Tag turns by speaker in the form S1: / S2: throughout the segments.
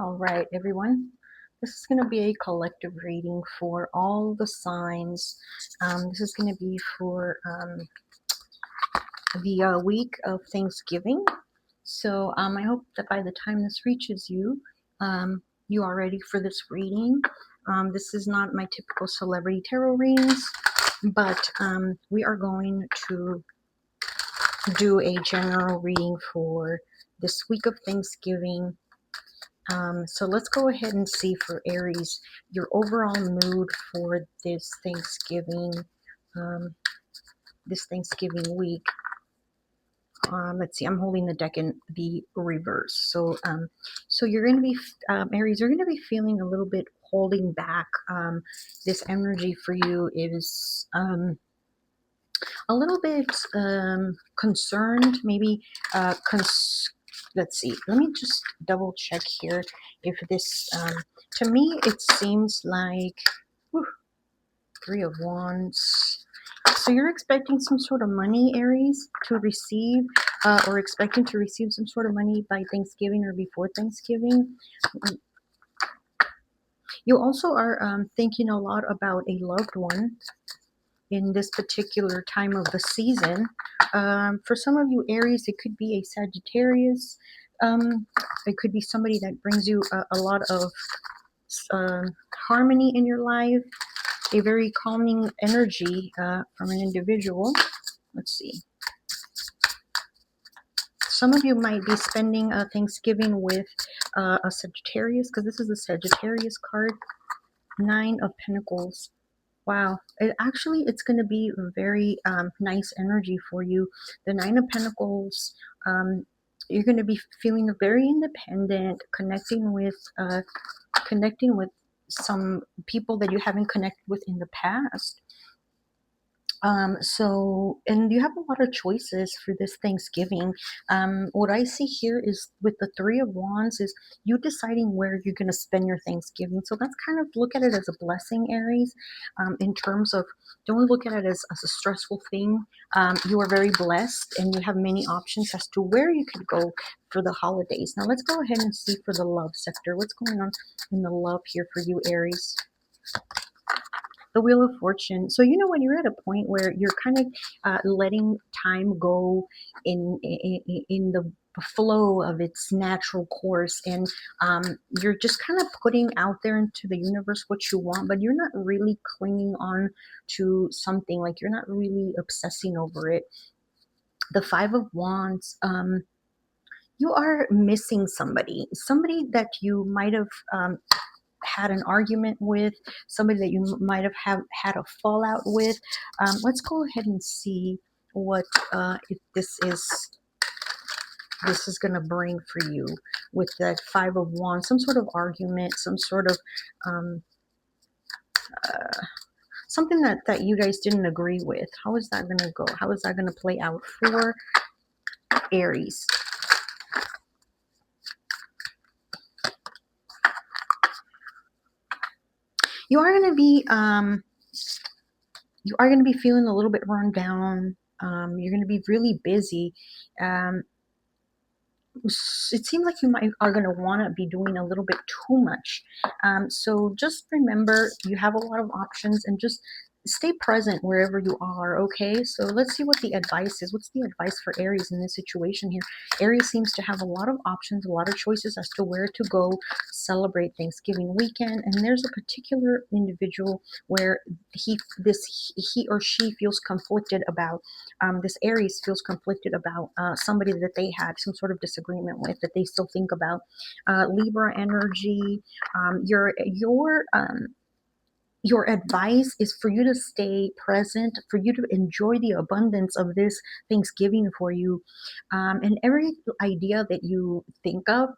S1: All right, everyone. This is going to be a collective reading for all the signs. This is going to be for the week of Thanksgiving. So I hope that by the time this reaches you, you are ready for this reading. This is not my typical celebrity tarot readings, but we are going to do a general reading for this week of Thanksgiving. So let's go ahead and see for Aries your overall mood for um, this Thanksgiving week. Let's see. I'm holding the deck in the reverse. So you're going to be Aries. You're going to be feeling a little bit holding back. This energy for you is a little bit concerned, maybe. Let's see. Let me just double check here if this. To me, it seems like whew, Three of Wands. So you're expecting some sort of money, Aries, to receive, or expecting to receive some sort of money by Thanksgiving or before Thanksgiving. You also are thinking a lot about a loved one in this particular time of the season. For some of you, Aries, it could be a Sagittarius. It could be somebody that brings you a lot of harmony in your life, a very calming energy from an individual. Let's see. Some of you might be spending Thanksgiving with a Sagittarius, because this is a Sagittarius card. Nine of Pentacles. Wow. It's going to be very nice energy for you. The Nine of Pentacles, you're going to be feeling very independent, connecting with some people that you haven't connected with in the past. And you have a lot of choices for this Thanksgiving. What I see here is with the Three of Wands is you deciding where you're going to spend your Thanksgiving. So that's kind of, look at it as a blessing, Aries, in terms of, don't look at it as a stressful thing. You are very blessed and you have many options as to where you could go for the holidays. Now let's go ahead and see for the love sector. What's going on in the love here for you, Aries? The Wheel of Fortune. So when you're at a point where you're kind of letting time go in the flow of its natural course, and you're just kind of putting out there into the universe what you want, but you're not really clinging on to something, like you're not really obsessing over it. The Five of Wands. You are missing somebody that you might have had an argument with, somebody that you might have had a fallout with. Let's go ahead and see what if this is going to bring for you with that Five of Wands. Some sort of argument, some sort of something that you guys didn't agree with. How is that going to go? How is that going to play out for Aries? You are going to be feeling a little bit run down. You're going to be really busy. It seems like you are going to want to be doing a little bit too much. So just remember, you have a lot of options, and just stay present wherever you are, okay? So let's see what the advice is. What's the advice for Aries in this situation here? Aries seems to have a lot of options, a lot of choices as to where to go celebrate Thanksgiving weekend, and there's a particular individual where he or she feels conflicted about. This Aries feels conflicted about somebody that they had some sort of disagreement with, that they still think about. Libra energy. Your advice is for you to stay present, for you to enjoy the abundance of this Thanksgiving for you, and every idea that you think of.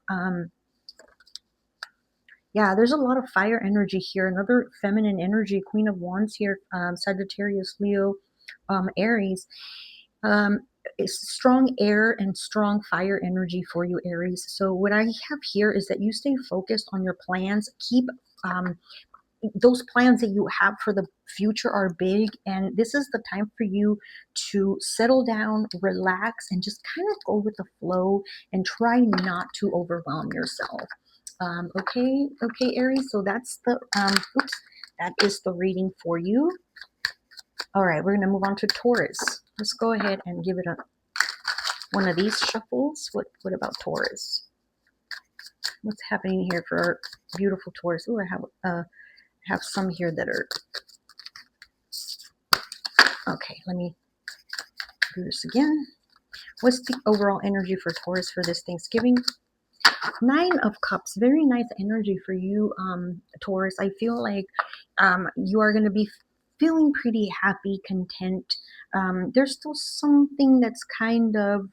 S1: Yeah, there's a lot of fire energy here. Another feminine energy, Queen of Wands here, Sagittarius, Leo, Aries. Strong air and strong fire energy for you, Aries. So what I have here is that you stay focused on your plans. Keep those plans that you have for the future are big, and this is the time for you to settle down, relax, and just kind of go with the flow and try not to overwhelm yourself. Okay, Aries. So that's the oops, that is the reading for you. All right, we're gonna move on to Taurus. Let's go ahead and give it a one of these shuffles. What about Taurus? What's happening here for our beautiful Taurus? Oh, I have some here that are okay. Let me do this again. What's the overall energy for Taurus for this Thanksgiving? Nine of Cups, very nice energy for you, Taurus. I feel like you are going to be feeling pretty happy, content. There's still something that's kind of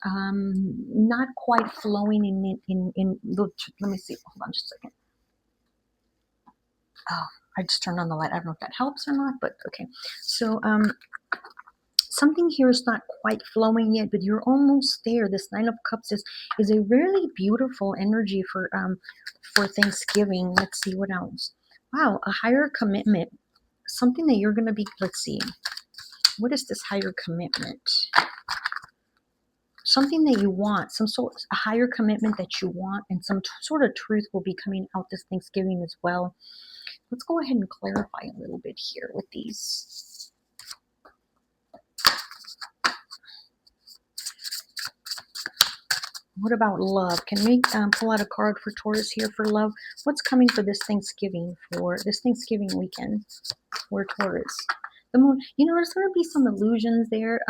S1: not quite flowing let me see. Hold on just a second. Oh, I just turned on the light. I don't know if that helps or not, but okay. So something here is not quite flowing yet, but you're almost there. This Nine of Cups is a really beautiful energy for Thanksgiving. Let's see what else. Wow, a higher commitment. Something that you're gonna be, let's see. What is this higher commitment? Something that you want, some sort a higher commitment that you want, and some sort of truth will be coming out this Thanksgiving as well. Let's go ahead and clarify a little bit here with these. What about love? Can we pull out a card for Taurus here for love? What's coming for this Thanksgiving weekend for Taurus? The moon. You know, there's going to be some illusions there.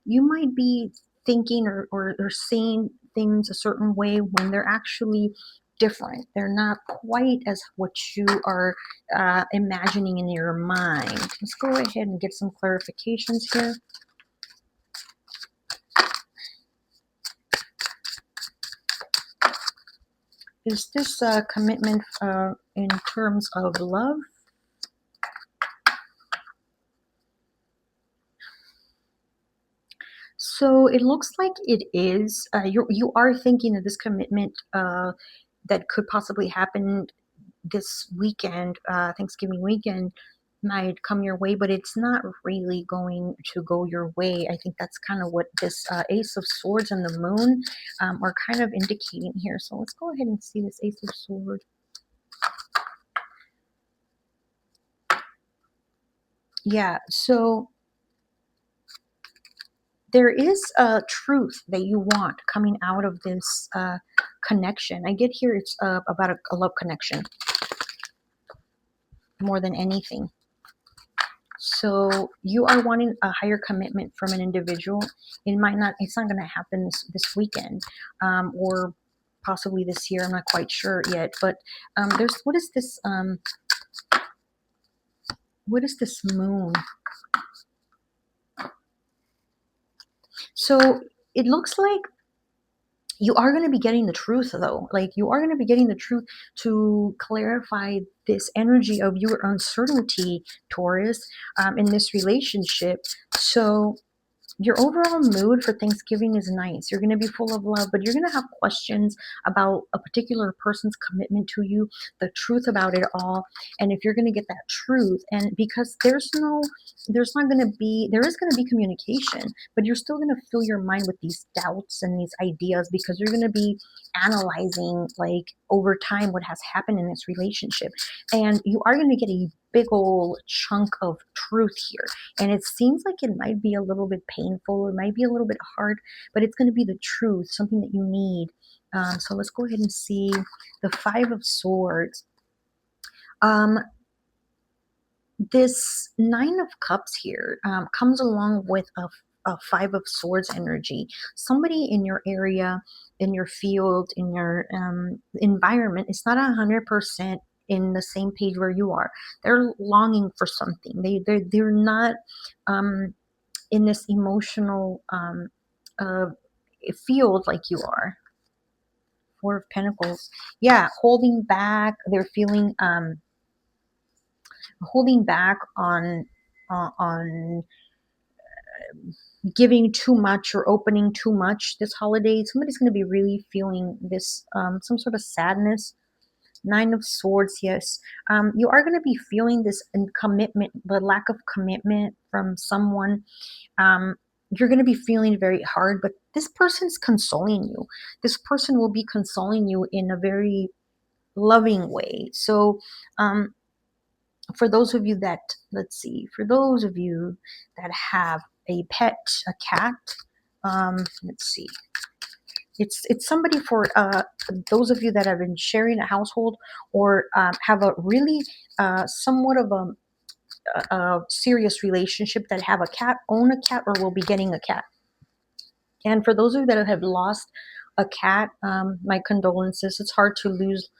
S1: You might be thinking or seeing things a certain way when they're actually different. They're not quite as what you are imagining in your mind. Let's go ahead and get some clarifications here. Is this a commitment in terms of love? So it looks like it is. You are thinking of this commitment that could possibly happen this weekend, Thanksgiving weekend, might come your way, but it's not really going to go your way. I think that's kind of what this Ace of Swords and the Moon are kind of indicating here. So let's go ahead and see this Ace of Swords. Yeah, so there is a truth that you want coming out of this connection. I get here it's about a love connection more than anything. So you are wanting a higher commitment from an individual. It's not going to happen this weekend or possibly this year. I'm not quite sure yet. But what is this moon? So it looks like you are going to be getting the truth, though. Like, you are going to be getting the truth to clarify this energy of your uncertainty, Taurus, in this relationship. So your overall mood for Thanksgiving is nice. You're going to be full of love, but you're going to have questions about a particular person's commitment to you, the truth about it all. And if you're going to get that truth, and because there is going to be communication, but you're still going to fill your mind with these doubts and these ideas because you're going to be analyzing, like, over time what has happened in this relationship. And you are going to get a big old chunk of truth here. And it seems like it might be a little bit painful, it might be a little bit hard, but it's going to be the truth, something that you need. So let's go ahead and see the Five of Swords. This Nine of Cups here comes along with a Five of Swords energy. Somebody in your area, in your field, in your environment, it's not 100% in the same page where you are. They're longing for something. They're not in this emotional uh, field like you are. Four of Pentacles. Yeah, holding back. They're feeling holding back on giving too much or opening too much this holiday. Somebody's going to be really feeling this some sort of sadness. Nine of Swords, yes. You are going to be feeling this commitment, the lack of commitment from someone. You're going to be feeling very hard, but this person's consoling you. This person will be consoling you in a very loving way. So, um, for those of you that, let's see, for those of you that have a pet, a cat, let's see, it's somebody for those of you that have been sharing a household or have a really somewhat of a serious relationship, that have a cat, own a cat, or will be getting a cat. And for those of you that have lost a cat, my condolences. It's hard to lose,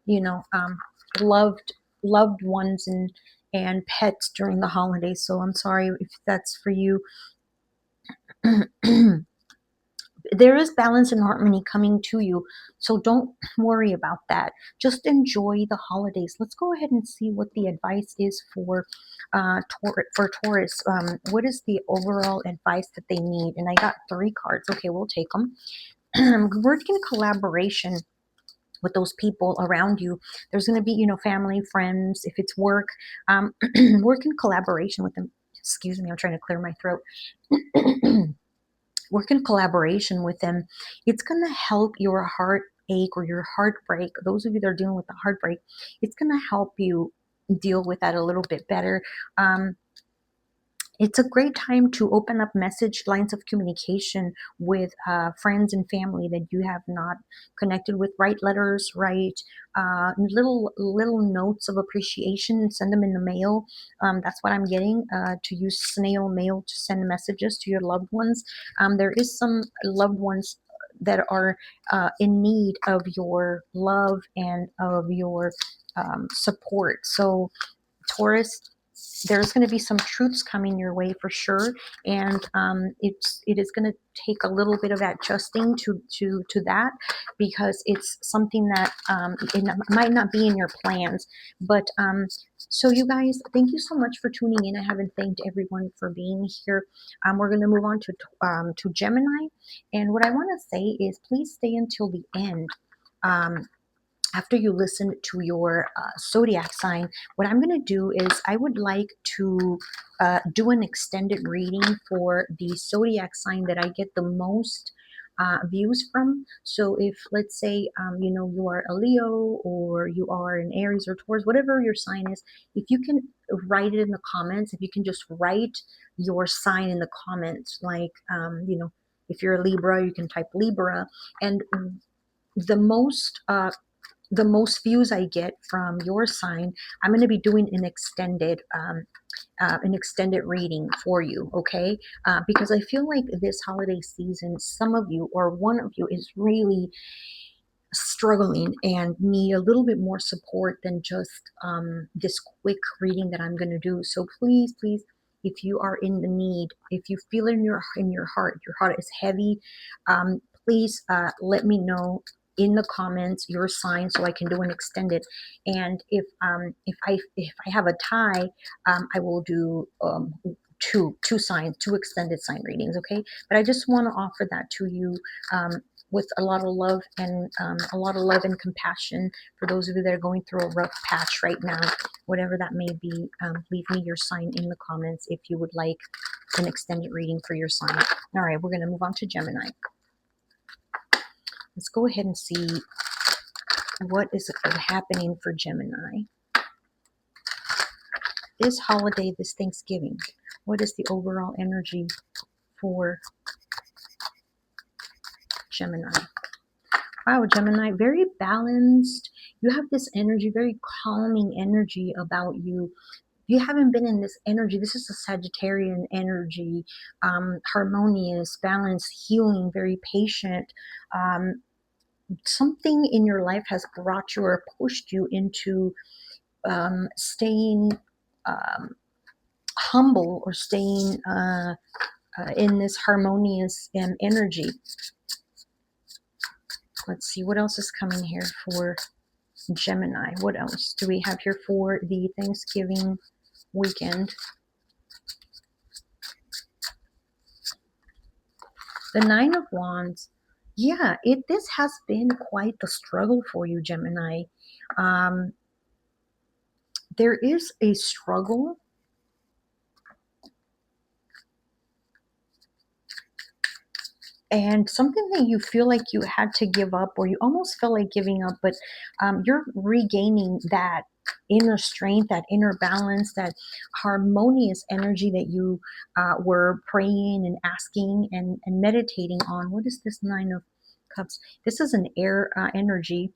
S1: you know, loved ones and pets during the holidays. So I'm sorry if that's for you. There is balance and harmony coming to you, so don't worry about that. Just enjoy the holidays. Let's go ahead and see what the advice is for for Taurus. What is the overall advice that they need? And I got 3 cards. Okay, we'll take them. Work in collaboration with those people around you. There's going to be, family, friends. If it's work, work in collaboration with them. Excuse me, I'm trying to clear my throat. Work in collaboration with them. It's going to help your heartache or your heartbreak. Those of you that are dealing with the heartbreak, it's going to help you deal with that a little bit better. It's a great time to open up message lines of communication with friends and family that you have not connected with. Write letters, write little notes of appreciation, and send them in the mail. That's what I'm getting, to use snail mail to send messages to your loved ones. There is some loved ones that are in need of your love and of your support. So, Taurus, there's going to be some truths coming your way for sure, and it is going to take a little bit of adjusting to that, because it's something that it might not be in your plans. But so you guys, thank you so much for tuning in. I haven't thanked everyone for being here. We're going to move on to Gemini, and what I want to say is, please stay until the end. After you listen to your zodiac sign, what I'm going to do is I would like to do an extended reading for the zodiac sign that I get the most views from. So if, let's say, you are a Leo, or you are an Aries or Taurus, whatever your sign is, if you can write it in the comments, if you can just write your sign in the comments, like, if you're a Libra, you can type Libra, and the most views I get from your sign, I'm going to be doing an extended reading for you, okay? Because I feel like this holiday season, some of you or one of you is really struggling and need a little bit more support than just this quick reading that I'm going to do. So please, please, if you are in the need, if you feel in your heart, your heart is heavy, please let me know in the comments your sign, so I can do an extended. And if I have a tie, I will do two signs, two extended sign readings. Okay, but I just want to offer that to you. With a lot of love and compassion for those of you that are going through a rough patch right now, whatever that may be. Leave me your sign in the comments if you would like an extended reading for your sign. All right, we're going to move on to Gemini. Let's go ahead and see what is happening for Gemini this holiday, this Thanksgiving. What is the overall energy for Gemini? Wow, Gemini, very balanced. You have this energy, very calming energy about you. You haven't been in this energy. This is a Sagittarian energy, harmonious, balanced, healing, very patient. Something in your life has brought you or pushed you into staying humble, or staying in this harmonious energy. Let's see what else is coming here for Gemini. What else do we have here for the Thanksgiving weekend? The Nine of Wands. Yeah, this has been quite the struggle for you, Gemini. There is a struggle. and something that you feel like you had to give up, or you almost feel like giving up, but you're regaining that inner strength, that inner balance, that harmonious energy that you were praying and asking and meditating on. What is this Nine of Cups? This is an air energy.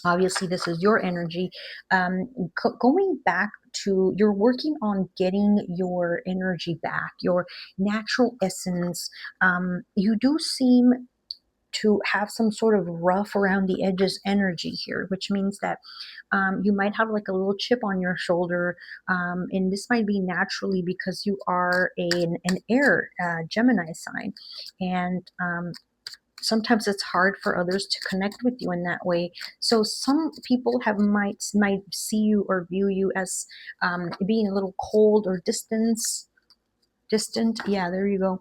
S1: Obviously this is your energy. Going back to, you're working on getting your energy back, your natural essence. You do seem to have some sort of rough around the edges energy here, which means that you might have like a little chip on your shoulder, and this might be naturally because you are an air Gemini sign, and sometimes it's hard for others to connect with you in that way. So some people might see you or view you as being a little cold or distant. Yeah, there you go.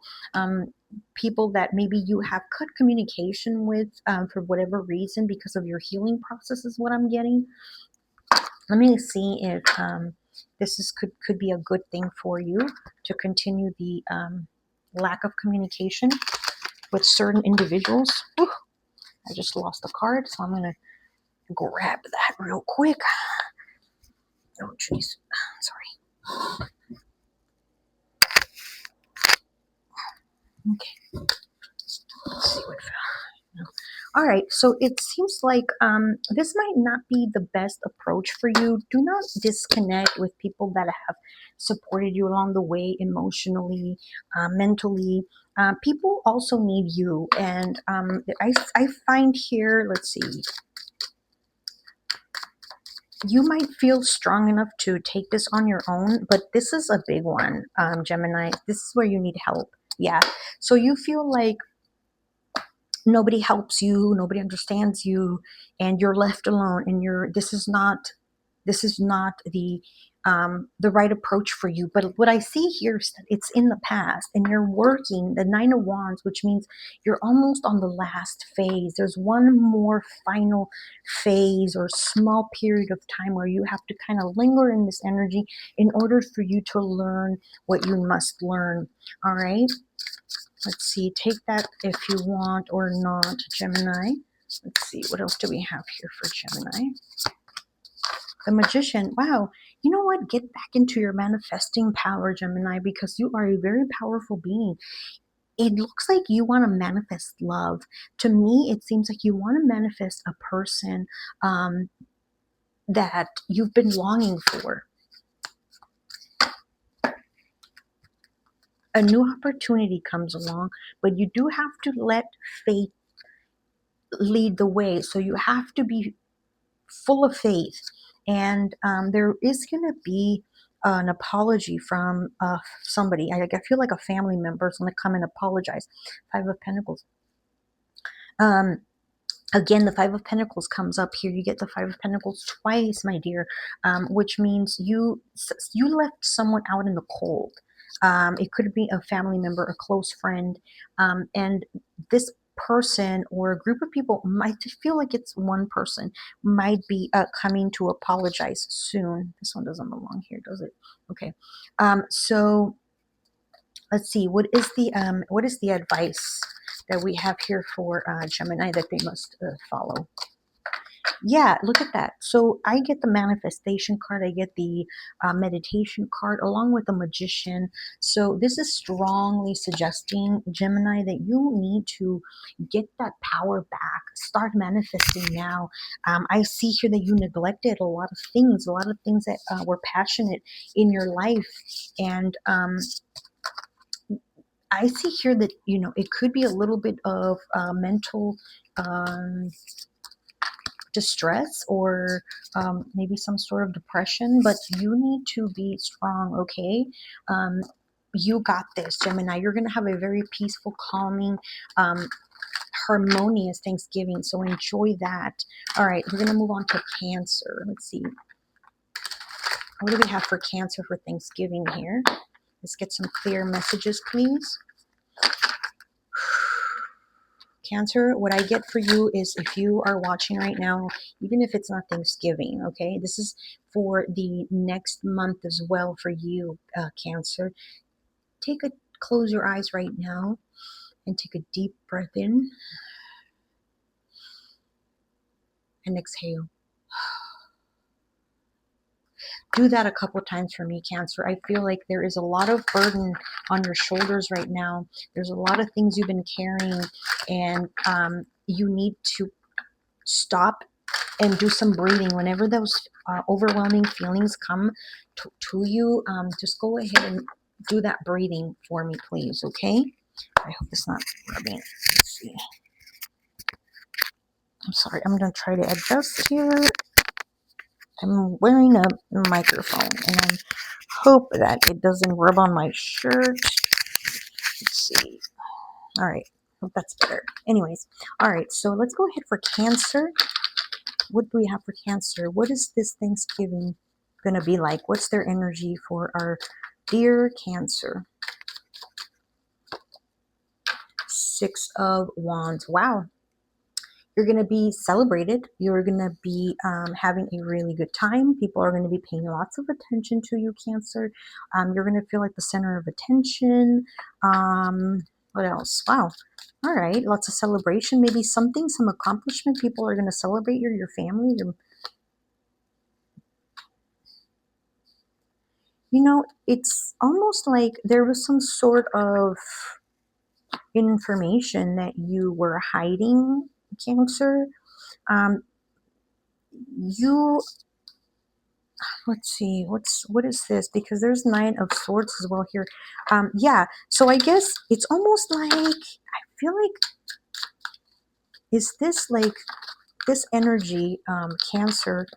S1: People that maybe you have cut communication with for whatever reason because of your healing process is what I'm getting. Let me see if this is could be a good thing for you to continue the lack of communication with certain individuals. Whew, I just lost a card, so I'm gonna grab that real quick. Oh, jeez. Sorry. Okay. Let's see what fell. All right, so it seems like this might not be the best approach for you. Do not disconnect with people that have supported you along the way emotionally, mentally. People also need you. And I find here, let's see, you might feel strong enough to take this on your own, but this is a big one, Gemini. This is where you need help. Yeah. So you feel like nobody helps you, nobody understands you, and you're left alone, and this is not the right approach for you. But what I see here is that it's in the past, and you're working the Nine of Wands, which means you're almost on the last phase. There's one more final phase or small period of time where you have to kind of linger in this energy in order for you to learn what you must learn. All right. Let's see, take that if you want or not, Gemini. Let's see, what else do we have here for Gemini? The Magician. Wow. You know what? Get back into your manifesting power, Gemini, because you are a very powerful being. It looks like you want to manifest love. To me, it seems like you want to manifest a person that you've been longing for. A new opportunity comes along, but you do have to let fate lead the way. So you have to be full of faith. And there is going to be an apology from somebody. I feel like a family member is going to come and apologize. Five of Pentacles. Um, Again, the Five of Pentacles comes up here. You get the Five of Pentacles twice, my dear, which means you left someone out in the cold. It could be a family member, a close friend, and this person or a group of people might feel like it's one person might be coming to apologize soon. This one doesn't belong here, does it? Okay. So let's see. What is the advice that we have here for Gemini that they must follow? Yeah, look at that. So I get the manifestation card, I get the meditation card along with the magician. So this is strongly suggesting, Gemini, that you need to get that power back. Start manifesting now. I see here that you neglected a lot of things that were passionate in your life. And I see here that, it could be a little bit of mental distress or maybe some sort of depression, but you need to be strong, okay? You got this, Gemini. You're going to have a very peaceful, calming, harmonious Thanksgiving, so enjoy that. All right, we're going to move on to Cancer. Let's see. What do we have for Cancer for Thanksgiving here? Let's get some clear messages, please. Cancer, what I get for you is, if you are watching right now, even if it's not Thanksgiving, okay, this is for the next month as well for you, Cancer. Close your eyes right now And take a deep breath in and exhale. Do that a couple times for me, Cancer. I feel like there is a lot of burden on your shoulders right now. There's a lot of things you've been carrying, and you need to stop and do some breathing. Whenever those overwhelming feelings come to you, just go ahead and do that breathing for me, please, okay? I hope it's not rubbing. Let's see. I'm sorry. I'm going to try to adjust here. I'm wearing a microphone, and I hope that it doesn't rub on my shirt. Let's see. All right. Hope that's better. Anyways, all right. So let's go ahead for Cancer. What do we have for Cancer? What is this Thanksgiving going to be like? What's their energy for our dear Cancer? Six of Wands. Wow. You're going to be celebrated. You're going to be having a really good time. People are going to be paying lots of attention to you, Cancer. You're going to feel like the center of attention. What else? Wow. All right. Lots of celebration. Maybe something, some accomplishment. People are going to celebrate you, your family. It's almost like there was some sort of information that you were hiding, Cancer. You Let's see, what is this? Because there's Nine of Swords as well here. Yeah, so I guess it's almost like, I feel like, is this like this energy, Cancer,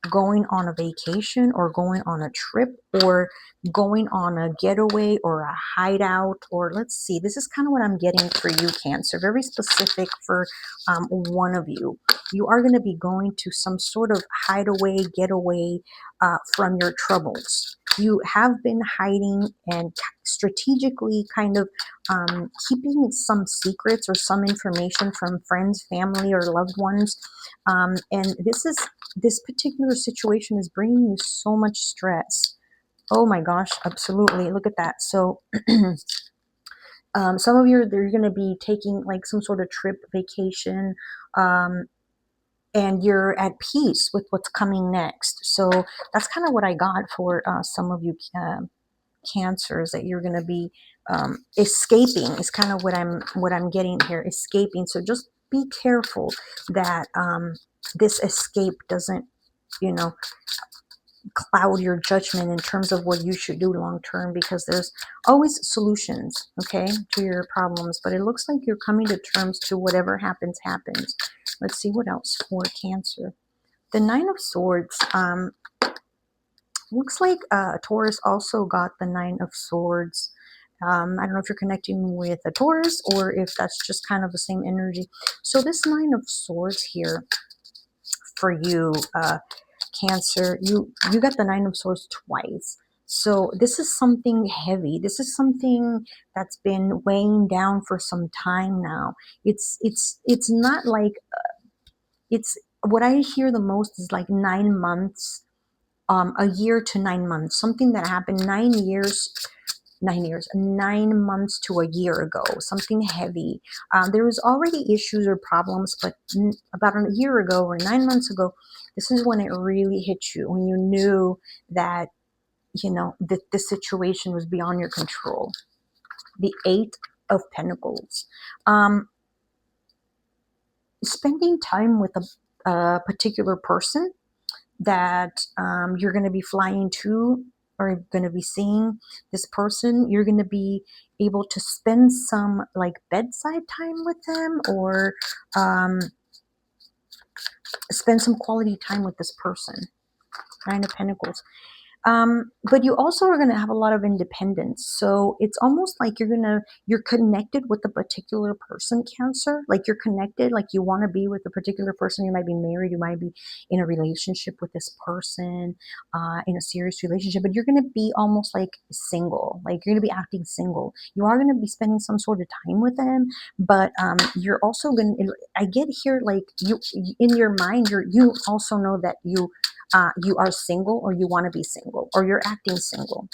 S1: going on a vacation or going on a trip or going on a getaway or a hideout? Or let's see, this is kind of what I'm getting for you, Cancer, very specific for one of you. You are going to be going to some sort of hideaway, getaway from your troubles. You have been hiding and strategically kind of keeping some secrets or some information from friends, family, or loved ones. And this particular situation is bringing you so much stress. Oh my gosh, absolutely. Look at that. So some of you, they're going to be taking like some sort of trip, vacation, and you're at peace with what's coming next. So that's kind of what I got for some of you Cancers, that you're going to be escaping is kind of what I'm getting here, escaping. So just be careful that this escape doesn't, you know, cloud your judgment in terms of what you should do long term, because there's always solutions, okay, to your problems. But it looks like you're coming to terms to whatever happens. Let's see what else for Cancer. The Nine of Swords. Looks like Taurus also got the Nine of Swords. I don't know if you're connecting with a Taurus or if that's just kind of the same energy. So this Nine of Swords here for you, Cancer, you got the Nine of Swords twice. So this is something heavy. This is something that's been weighing down for some time now. It's not like it's what I hear the most is like 9 months, a year to 9 months, something that happened 9 months to a year ago, something heavy. There was already issues or problems, but about a year ago or 9 months ago, this is when it really hit you, when you knew that, that the situation was beyond your control. The Eight of Pentacles. Spending time with a particular person that you're going to be flying to, or going to be seeing this person. You're going to be able to spend some like bedside time with them, or spend some quality time with this person. Nine of Pentacles. But you also are going to have a lot of independence. So it's almost like you're connected with a particular person, Cancer. Like you're connected, like you want to be with a particular person. You might be married, you might be in a relationship with this person, in a serious relationship, but you're going to be almost like single. Like you're going to be acting single. You are going to be spending some sort of time with them, but you're also going to, I get here, like you, in your mind, you also know that you are single, or you want to be single, or you're acting single.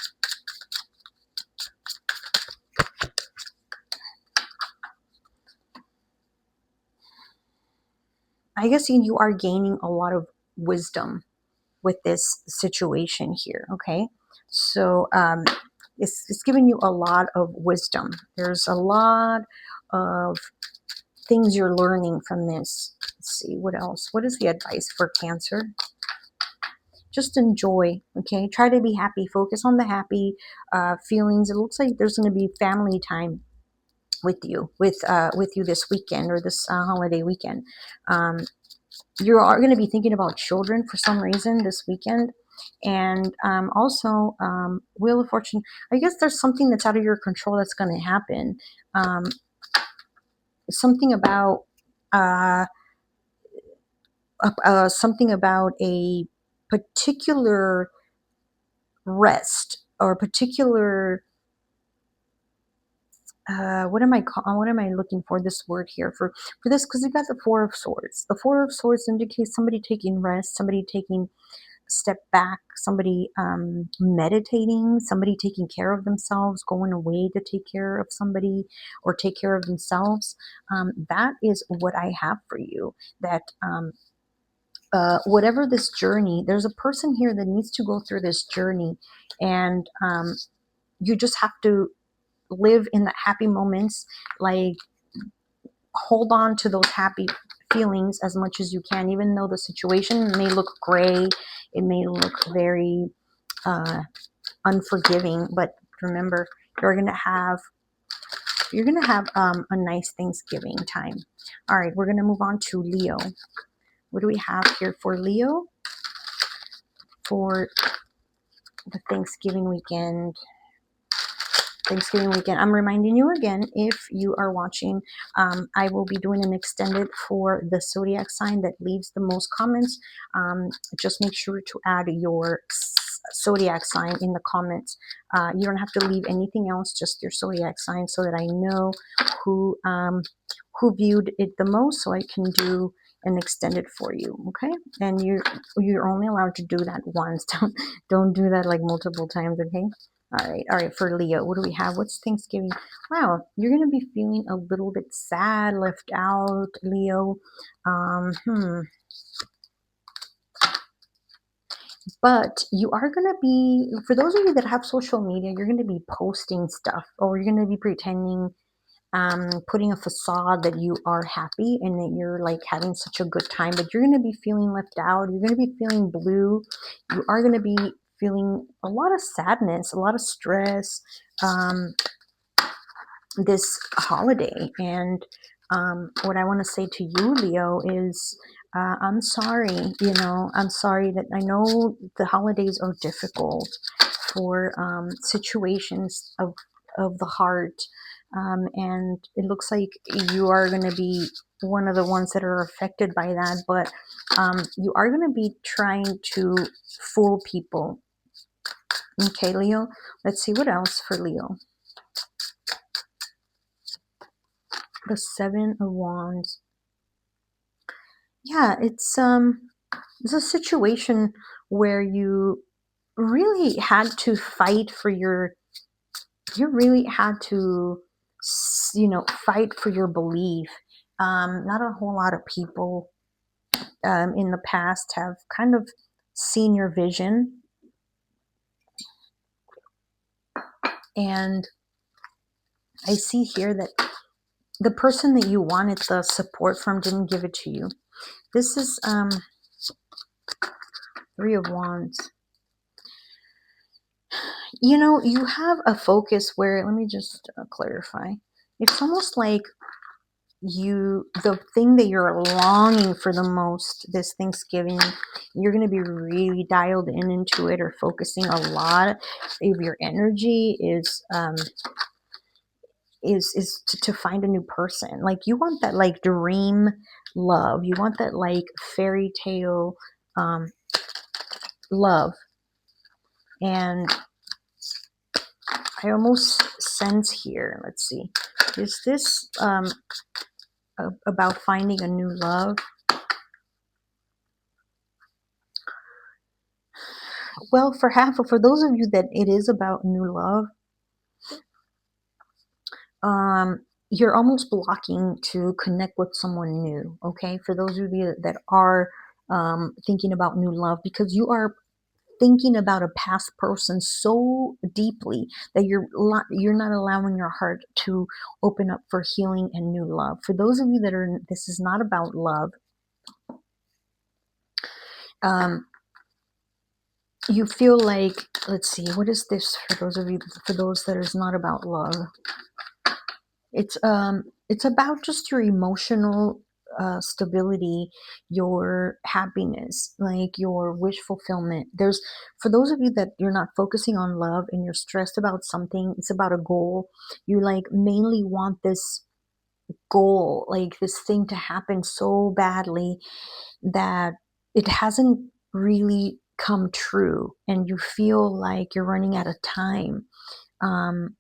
S1: I guess you are gaining a lot of wisdom with this situation here. Okay. So it's giving you a lot of wisdom. There's a lot of things you're learning from this. Let's see what else. What is the advice for Cancer? Just enjoy. Okay. Try to be happy. Focus on the happy feelings. It looks like there's going to be family time with you this weekend or this holiday weekend. Um, you are going to be thinking about children for some reason this weekend. And also, Wheel of Fortune, I guess there's something that's out of your control that's going to happen. Um, something about uh, something about a particular rest or particular what am I looking for this word here for this, because you got the Four of Swords. The Four of Swords indicates somebody taking rest, somebody taking a step back, somebody meditating, somebody taking care of themselves, going away to take care of somebody or take care of themselves. That is what I have for you. That whatever this journey, there's a person here that needs to go through this journey, and you just have to live in the happy moments, like hold on to those happy feelings as much as you can, even though the situation may look gray, it may look very uh, unforgiving. But remember, you're gonna have a nice Thanksgiving time. All right, we're gonna move on to Leo. What do we have here for Leo for the Thanksgiving weekend? Thanksgiving weekend. I'm reminding you again, if you are watching, I will be doing an extended for the zodiac sign that leaves the most comments. Just make sure to add your zodiac sign in the comments. You don't have to leave anything else, just your zodiac sign, so that I know who viewed it the most, so I can do an extended for you. Okay, and you're only allowed to do that once. Don't do that like multiple times. Okay. All right, for Leo, what do we have? What's Thanksgiving? Wow, you're going to be feeling a little bit sad, left out, Leo. Um, hmm. But you are going to be, for those of you that have social media, you're going to be posting stuff, or you're going to be pretending, putting a facade that you are happy and that you're like having such a good time, but you're going to be feeling left out. You're going to be feeling blue. You are going to be feeling a lot of sadness, a lot of stress. This holiday. And what I want to say to you, Leo, is I'm sorry. I'm sorry that I know the holidays are difficult for situations of the heart. And it looks like you are going to be one of the ones that are affected by that. But you are going to be trying to fool people. Okay, Leo. Let's see what else for Leo. The Seven of Wands. Yeah, it's a situation where you really had to fight for your you really had to fight for your belief. Not a whole lot of people in the past have kind of seen your vision, and I see here that the person that you wanted the support from didn't give it to you. This is Three of Wands. You have a focus where, let me just clarify. It's almost like the thing that you're longing for the most this Thanksgiving, you're going to be really dialed into it, or focusing a lot of your energy is to find a new person. Like, you want that like dream love, you want that like fairy tale love. And I almost sense here, let's see, is this about finding a new love? Well, for those of you that it is about new love, you're almost blocking to connect with someone new. Okay, for those of you that are thinking about new love, because you are thinking about a past person so deeply that you're not allowing your heart to open up for healing and new love. For those of you that are, this is not about love. um you feel like, let's see, what is this for those of you, for those that is not about love? It's about just your emotional stability, your happiness, like your wish fulfillment. There's, for those of you that you're not focusing on love and you're stressed about something, it's about a goal. You like mainly want this goal, like this thing to happen so badly that it hasn't really come true, and you feel like you're running out of time. um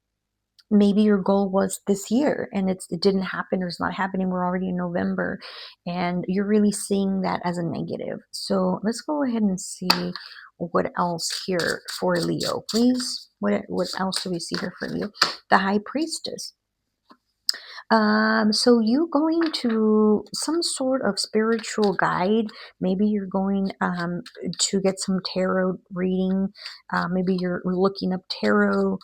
S1: Maybe your goal was this year and it didn't happen, or it's not happening. We're already in November, and you're really seeing that as a negative. So let's go ahead and see what else here for Leo, please. What else do we see here for Leo? The High Priestess. So you going to some sort of spiritual guide. Maybe you're going to get some tarot reading. Maybe you're looking up tarot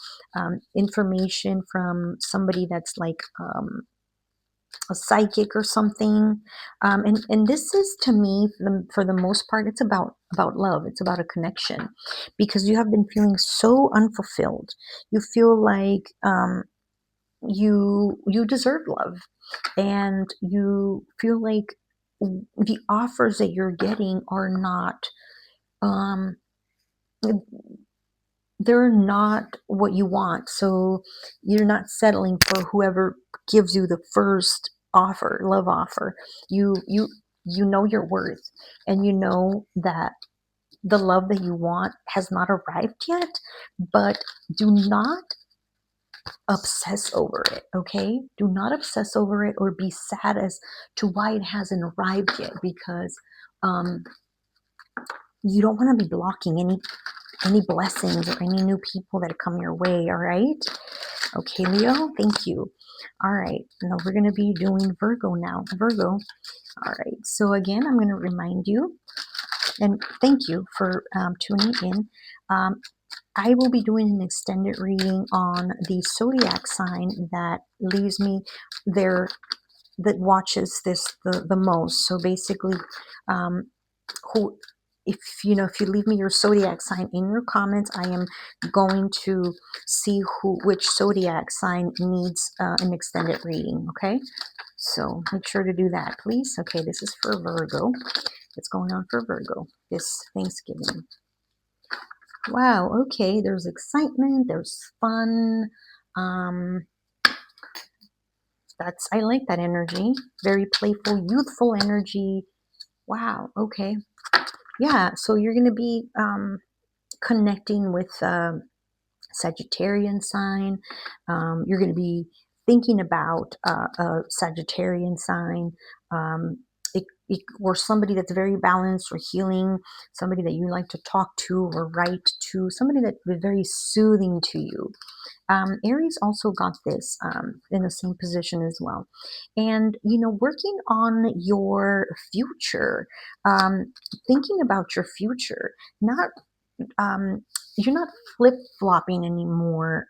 S1: information from somebody that's like a psychic or something. And this is, to me, for the most part, it's about love. It's about a connection, because you have been feeling so unfulfilled. You feel like you deserve love, and you feel like the offers that you're getting are not, um they're not what you want. So you're not settling for whoever gives you the first offer, love offer. You know your worth, and you know that the love that you want has not arrived yet. But do not obsess over it, okay? Do not obsess over it or be sad as to why it hasn't arrived yet, because um, you don't want to be blocking any blessings or any new people that come your way. All right, okay, Leo, thank you. All right, now we're going to be doing Virgo now. Virgo. All right, so again, I'm going to remind you, and thank you for tuning in. I will be doing an extended reading on the zodiac sign that leaves me there, that watches this the most. So basically, um, who, if you know, if you leave me your zodiac sign in your comments, I am going to see which zodiac sign needs an extended reading. Okay, so make sure to do that, please. Okay, this is for Virgo. What's going on for Virgo this Thanksgiving? Wow, okay, there's excitement, there's fun. Um, I like that energy. Very playful, youthful energy. Wow, okay. Yeah, so you're going to be connecting with Sagittarian sign. You're going to be thinking about a Sagittarian sign. Um, or somebody that's very balanced or healing, somebody that you like to talk to or write to, somebody that is very soothing to you. Aries also got this in the same position as well. And, you know, working on your future, thinking about your future, not, you're not flip flopping anymore.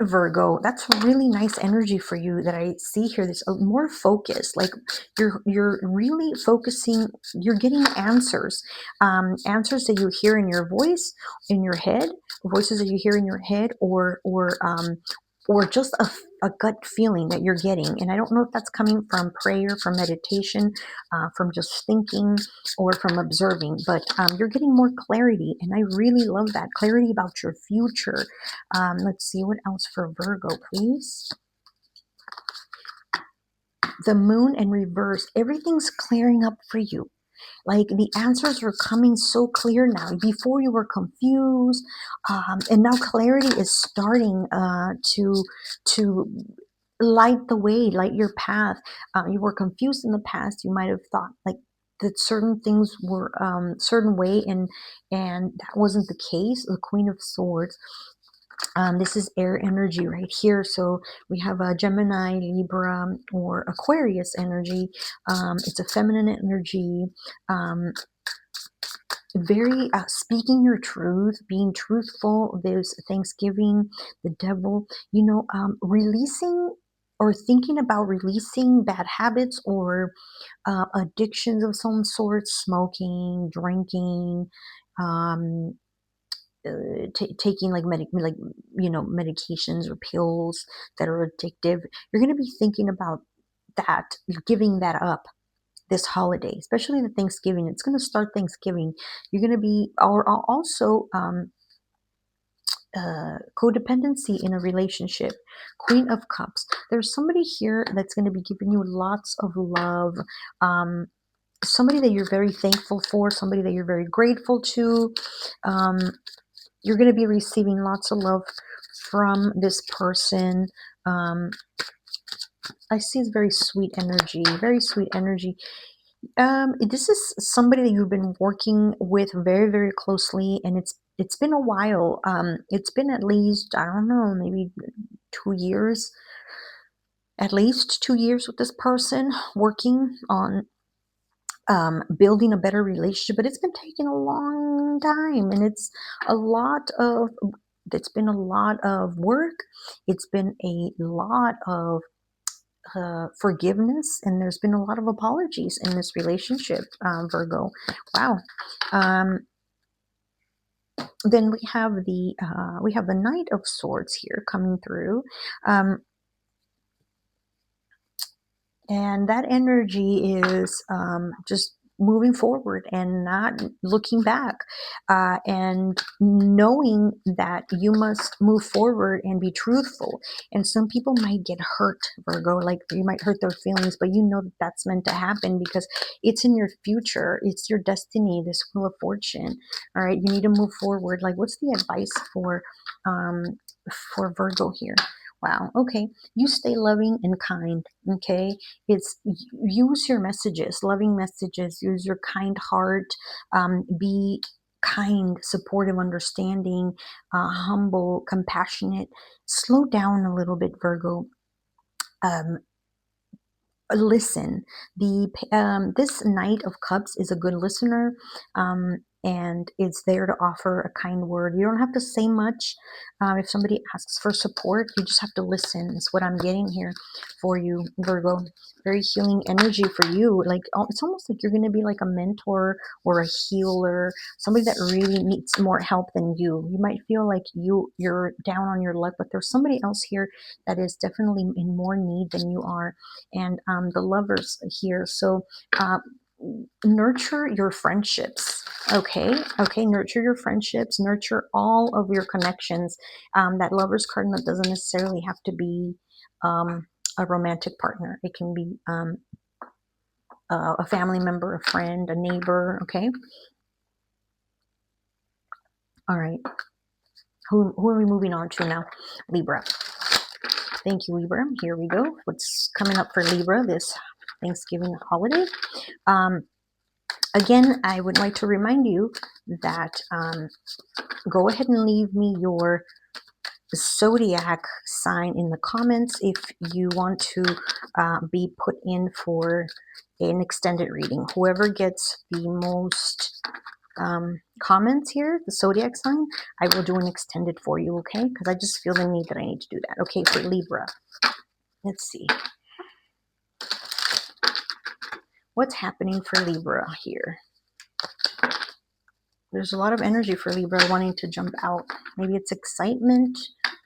S1: Virgo, that's really nice energy for you that I see here. There's a more focus, like you're really focusing. You're getting answers, answers that you hear in your voice, in your head, voices that you hear in your head, or just a gut feeling that you're getting. And I don't know if that's coming from prayer, from meditation, from just thinking, or from observing. But you're getting more clarity, and I really love that clarity about your future. Let's see what else for Virgo, please. The moon in reverse. Everything's clearing up for you. Like the answers are coming so clear now. Before you were confused, and now clarity is starting to light the way, light your path. You were confused in the past. You might have thought like that certain things were certain way, and that wasn't the case. The Queen of Swords. This is air energy right here. So we have a Gemini, Libra, or Aquarius energy. It's a feminine energy. Very speaking your truth, being truthful. There's Thanksgiving, the devil, releasing or thinking about releasing bad habits or addictions of some sort, smoking, drinking, um, taking like medications or pills that are addictive. You're going to be thinking about that, giving that up this holiday, especially the Thanksgiving. It's going to start Thanksgiving. You're going to be, or also codependency in a relationship. Queen of Cups. There's somebody here that's going to be giving you lots of love. Um, Somebody that you're very thankful for, somebody that you're very grateful to. Um, you're going to be receiving lots of love from this person. Um, I see it's very sweet energy, very sweet energy. This is somebody that you've been working with very, very closely, and it's been a while. It's been at least, I don't know, maybe 2 years, at least 2 years with this person working on building a better relationship, but it's been taking a long time, and it's been a lot of work. It's been a lot of forgiveness, and there's been a lot of apologies in this relationship, Virgo. Wow. Um, then we have the Knight of Swords here coming through. And that energy is just moving forward and not looking back, and knowing that you must move forward and be truthful. And some people might get hurt, Virgo, like you might hurt their feelings, but you know that that's meant to happen because it's in your future. It's your destiny, this Wheel of Fortune. All right, you need to move forward. Like, what's the advice um, for Virgo here? Wow. Okay. You stay loving and kind. Okay. Use your messages, loving messages, use your kind heart, be kind, supportive, understanding, humble, compassionate. Slow down a little bit, Virgo. Um, Listen. This Knight of Cups is a good listener, and it's there to offer a kind word. You don't have to say much. If somebody asks for support, you just have to listen. Is what I'm getting here for you, Virgo. Very healing energy for you. Like, it's almost like you're going to be like a mentor or a healer, somebody that really needs more help than you. You might feel like you're down on your luck, but there's somebody else here that is definitely in more need than you are. And the Lovers here. So uh, nurture your friendships. Okay, nurture your friendships, nurture all of your connections. That Lovers card doesn't necessarily have to be a romantic partner. It can be a family member, a friend, a neighbor. Okay. All right. Who are we moving on to now? Libra. Thank you, Libra. Here we go. What's coming up for Libra this Thanksgiving holiday? Again, I would like to remind you that go ahead and leave me your zodiac sign in the comments if you want to be put in for an extended reading. Whoever gets the most comments here, the zodiac sign, I will do an extended for you, okay? Because I just feel the need that I need to do that. Okay, for Libra. Let's see. What's happening for Libra here? There's a lot of energy for Libra wanting to jump out. Maybe it's excitement,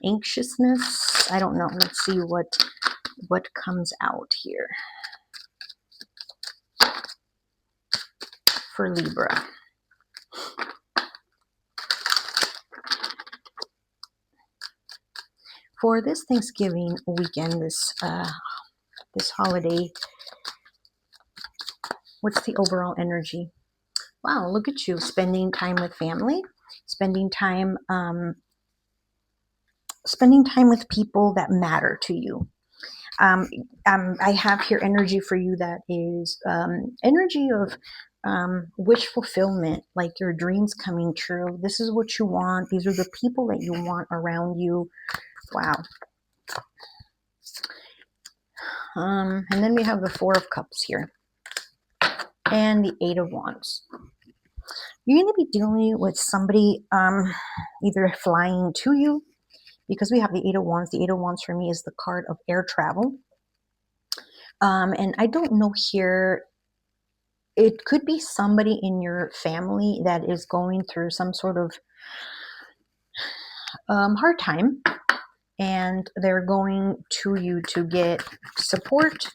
S1: anxiousness. I don't know. Let's see what comes out here for Libra. For this Thanksgiving weekend, this holiday, what's the overall energy? Wow, look at you, spending time with family, spending time with people that matter to you. I have here energy for you that is energy of wish fulfillment, like your dreams coming true. This is what you want. These are the people that you want around you. Wow. And then we have the Four of Cups here and the Eight of Wands. You're going to be dealing with somebody either flying to you, because we have the Eight of Wands. The Eight of Wands for me is the card of air travel. And I don't know here, it could be somebody in your family that is going through some sort of hard time, and they're going to you to get support.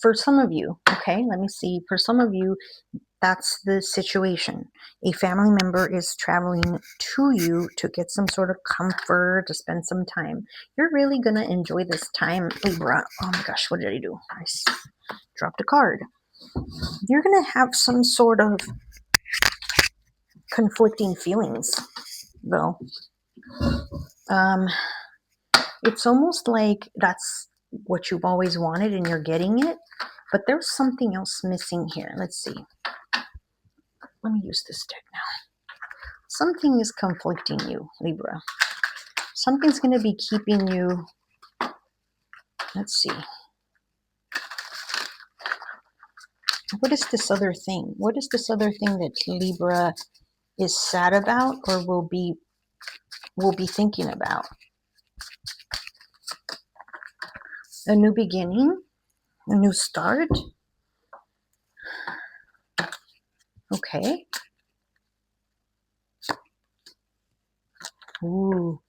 S1: For some of you, okay, let me see. For some of you, that's the situation. A family member is traveling to you to get some sort of comfort, to spend some time. You're really going to enjoy this time, Libra. Oh my gosh, what did I do? I dropped a card. You're going to have some sort of conflicting feelings, though. It's almost like that's what you've always wanted and you're getting it, but there's something else missing here. Let's see. Let me use this deck now. Something is conflicting you, Libra. Something's going to be keeping you. Let's see. What is this other thing? What is this other thing that Libra is sad about or will be thinking about? A new beginning? A new start? Okay. Ooh.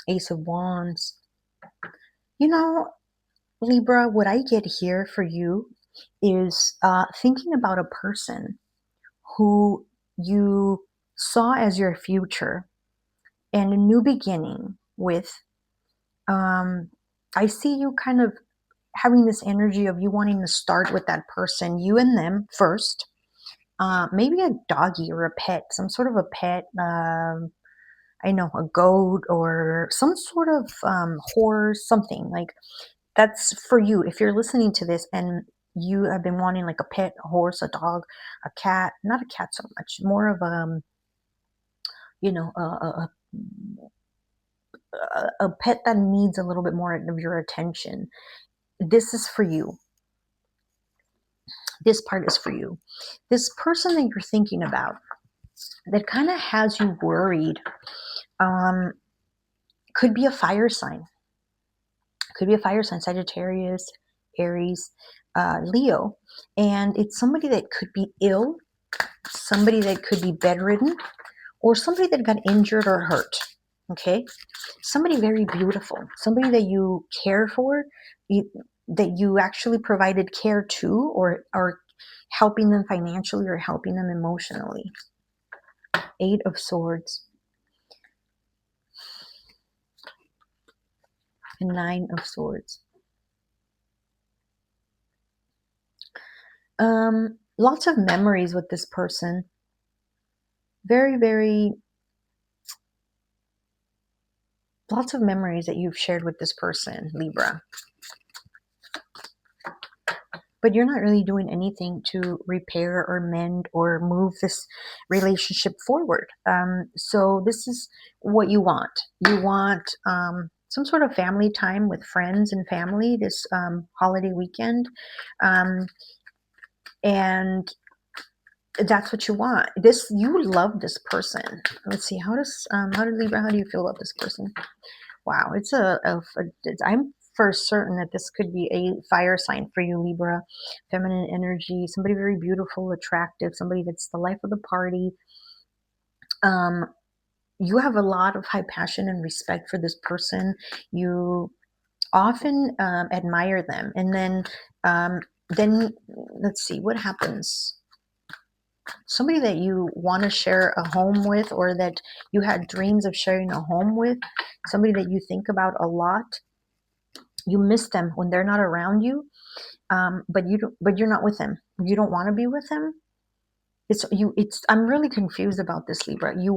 S1: Ace of Wands. You know, Libra, what I get here for you is thinking about a person who you saw as your future and a new beginning with. I see you kind of having this energy of you wanting to start with that person, you and them first. Maybe a doggy or a pet, some sort of a pet. I know, a goat or some sort of horse, something like that's for you. If you're listening to this and you have been wanting like a pet, a horse, a dog, a cat, not a cat so much, more of you know, a pet that needs a little bit more of your attention. This is for you. This part is for you. This person that you're thinking about that kind of has you worried could be a fire sign. Could be a fire sign, Sagittarius, Aries, Leo. And it's somebody that could be ill, somebody that could be bedridden, or somebody that got injured or hurt. Okay? Somebody very beautiful, somebody that you care for, that you actually provided care to, or are helping them financially or helping them emotionally. Eight of Swords. And Nine of Swords. Lots of memories with this person. Very, very lots of memories that you've shared with this person, Libra. But you're not really doing anything to repair or mend or move this relationship forward. So this is what you want. You want some sort of family time with friends and family this holiday weekend. And that's what you want. You love this person. Let's see, how did Libra, how do you feel about this person? Wow, I'm for certain that this could be a fire sign for you, Libra. Feminine energy, somebody very beautiful, attractive, somebody that's the life of the party. You have a lot of high passion and respect for this person. You often admire them, and then let's see what happens. Somebody that you want to share a home with, or that you had dreams of sharing a home with, somebody that you think about a lot. You miss them when they're not around you, but you're not with them. You don't want to be with them. I'm really confused about this, Libra. You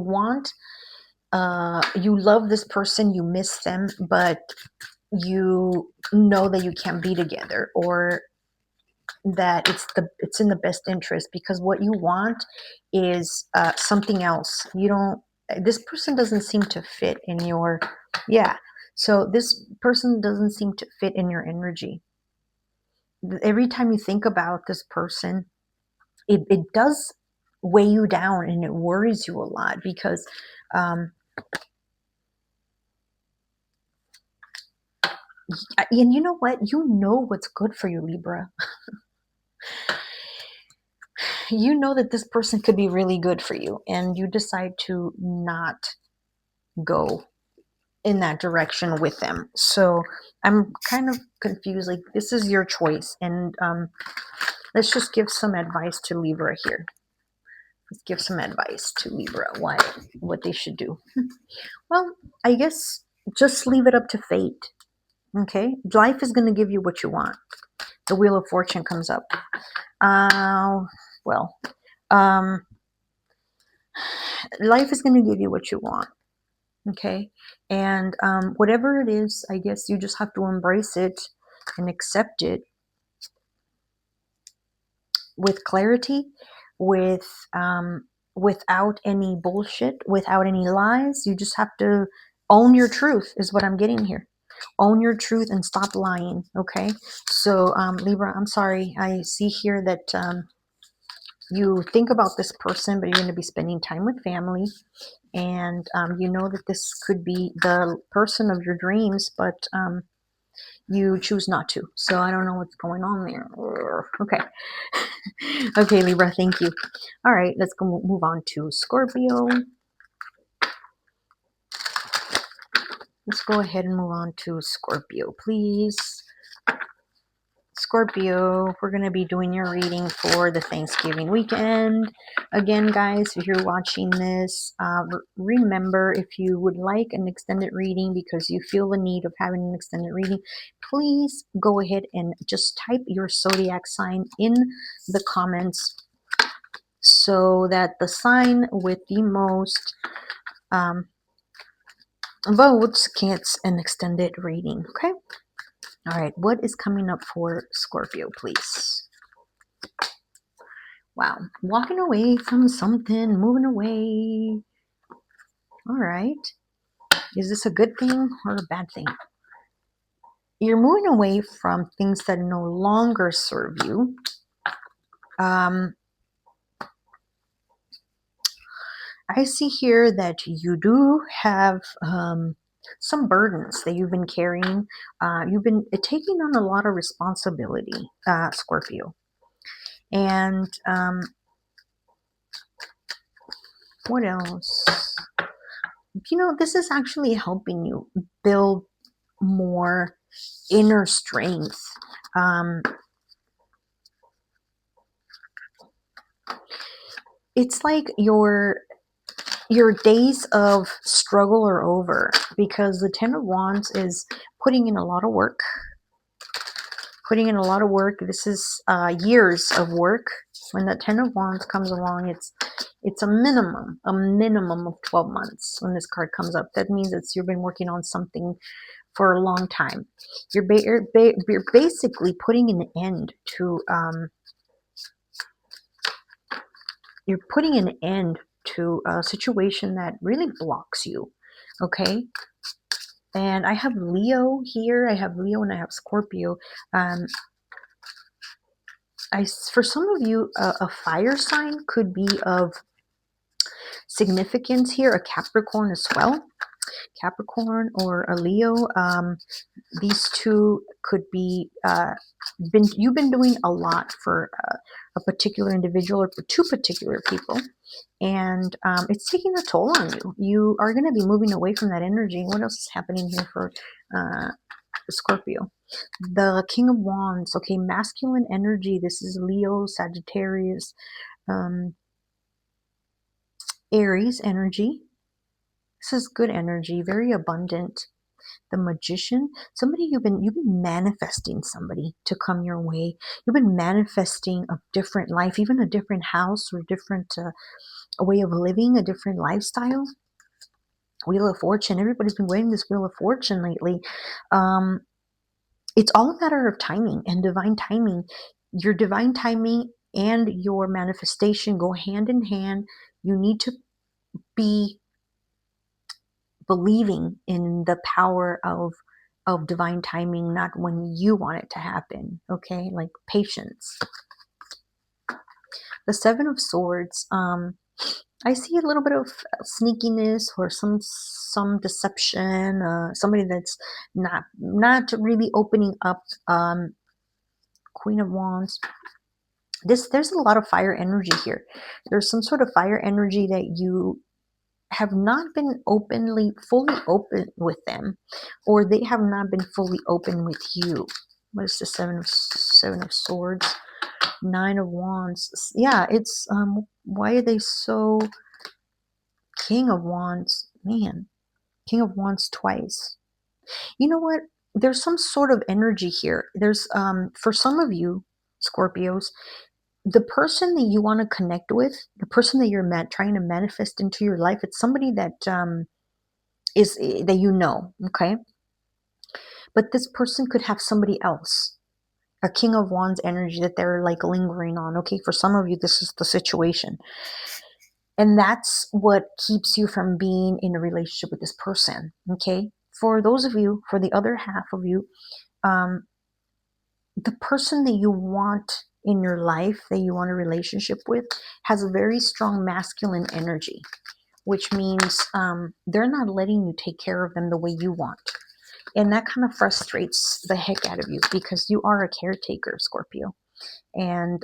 S1: love this person, you miss them, but you know that you can't be together, or that it's in the best interest, because what you want is something else. You don't. This person doesn't seem to fit in your. Yeah. So this person doesn't seem to fit in your energy. Every time you think about this person, it does weigh you down and it worries you a lot, because um, and you know what? You know what's good for you, Libra. You know that this person could be really good for you, and you decide to not go in that direction with them. So I'm kind of confused. Like, this is your choice, and let's just give some advice to Libra here. Let's give some advice to Libra what they should do. Well, I guess just leave it up to fate. Okay, life is going to give you what you want. The Wheel of Fortune comes up. Well, um, life is going to give you what you want. Okay, and whatever it is, I guess you just have to embrace it and accept it with clarity, with without any bullshit, without any lies. You just have to own your truth, is what I'm getting here. Own your truth and stop lying. Okay, so Libra, I'm sorry, I see here that you think about this person, but you're going to be spending time with family, and you know that this could be the person of your dreams, but you choose not to. So I don't know what's going on there. Okay. Okay, Libra, thank you. All right, let's go move on to Scorpio. Let's go ahead and move on to Scorpio, please. Scorpio, we're going to be doing your reading for the Thanksgiving weekend. Again, guys, if you're watching this, remember, if you would like an extended reading because you feel the need of having an extended reading, please go ahead and just type your zodiac sign in the comments so that the sign with the most votes gets an extended reading. Okay? All right, what is coming up for Scorpio, please? Wow, walking away from something, moving away. All right. Is this a good thing or a bad thing? You're moving away from things that no longer serve you. I see here that you do have some burdens that you've been carrying. You've been taking on a lot of responsibility, Scorpio. And what else? You know, this is actually helping you build more inner strength. It's like your days of struggle are over, because the Ten of Wands is putting in a lot of work. This is years of work. When the Ten of Wands comes along, it's a minimum of 12 months. When this card comes up, that means you've been working on something for a long time. You're basically putting an end to a situation that really blocks you. Okay. And I have Leo here. I have Leo and I have Scorpio. For some of you, a fire sign could be of significance here. A Capricorn as well. Capricorn or a Leo. These two could be you've been doing a lot for a particular individual or for two particular people, and it's taking a toll on you. You are going to be moving away from that energy. What else is happening here for Scorpio? The King of Wands. Okay, masculine energy. This is Leo, Sagittarius, Aries energy. This is good energy, very abundant. The Magician. Somebody you've been manifesting somebody to come your way. You've been manifesting a different life, even a different house or a different a way of living, a different lifestyle. Wheel of Fortune. Everybody's been waiting this Wheel of Fortune lately. It's all a matter of timing and divine timing. Your divine timing and your manifestation go hand in hand. You need to be believing in the power of divine timing, not when you want it to happen. Okay, like patience. The Seven of Swords. I see a little bit of sneakiness or some deception. Somebody that's not really opening up. Queen of Wands. There's a lot of fire energy here. There's some sort of fire energy that you have not been fully open with them, or they have not been fully open with you. What is the Seven of Swords? Nine of Wands. Yeah, it's why are they so King of Wands? Man, King of Wands twice. You know what? There's some sort of energy here. There's for some of you, Scorpios, the person that you want to connect with, the person that you're trying to manifest into your life, it's somebody that is that you know, okay? But this person could have somebody else, a King of Wands energy that they're like lingering on. Okay, for some of you, this is the situation. And that's what keeps you from being in a relationship with this person. Okay. For those of you, for the other half of you, um, the person that you want in your life, that you want a relationship with, has a very strong masculine energy, which means they're not letting you take care of them the way you want. And that kind of frustrates the heck out of you because you are a caretaker, Scorpio. And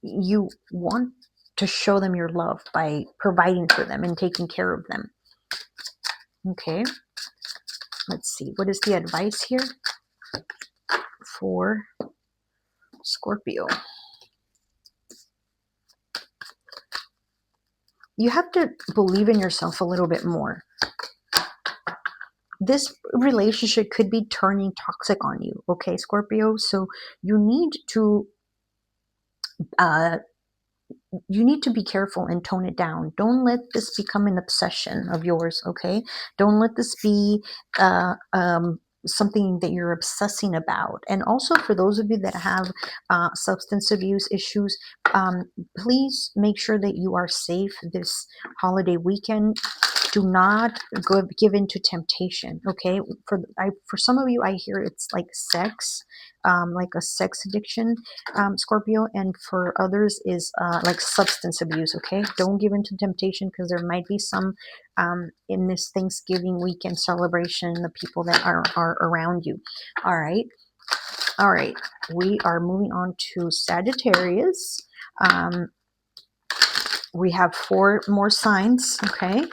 S1: you want to show them your love by providing for them and taking care of them. Okay, let's see. What is the advice here for Scorpio? You have to believe in yourself a little bit more. This relationship could be turning toxic on you, okay, Scorpio? So you need to uh, be careful and tone it down. Don't let this become an obsession of yours, okay? Don't let this be something that you're obsessing about. And also for those of you that have substance abuse issues, please make sure that you are safe this holiday weekend. Do not give in to temptation, okay? For some of you, I hear it's like sex, like a sex addiction, Scorpio, and for others is like substance abuse. Okay, don't give in to temptation because there might be some in this Thanksgiving weekend celebration, the people that are around you. All right, we are moving on to Sagittarius. We have 4 more signs. Okay,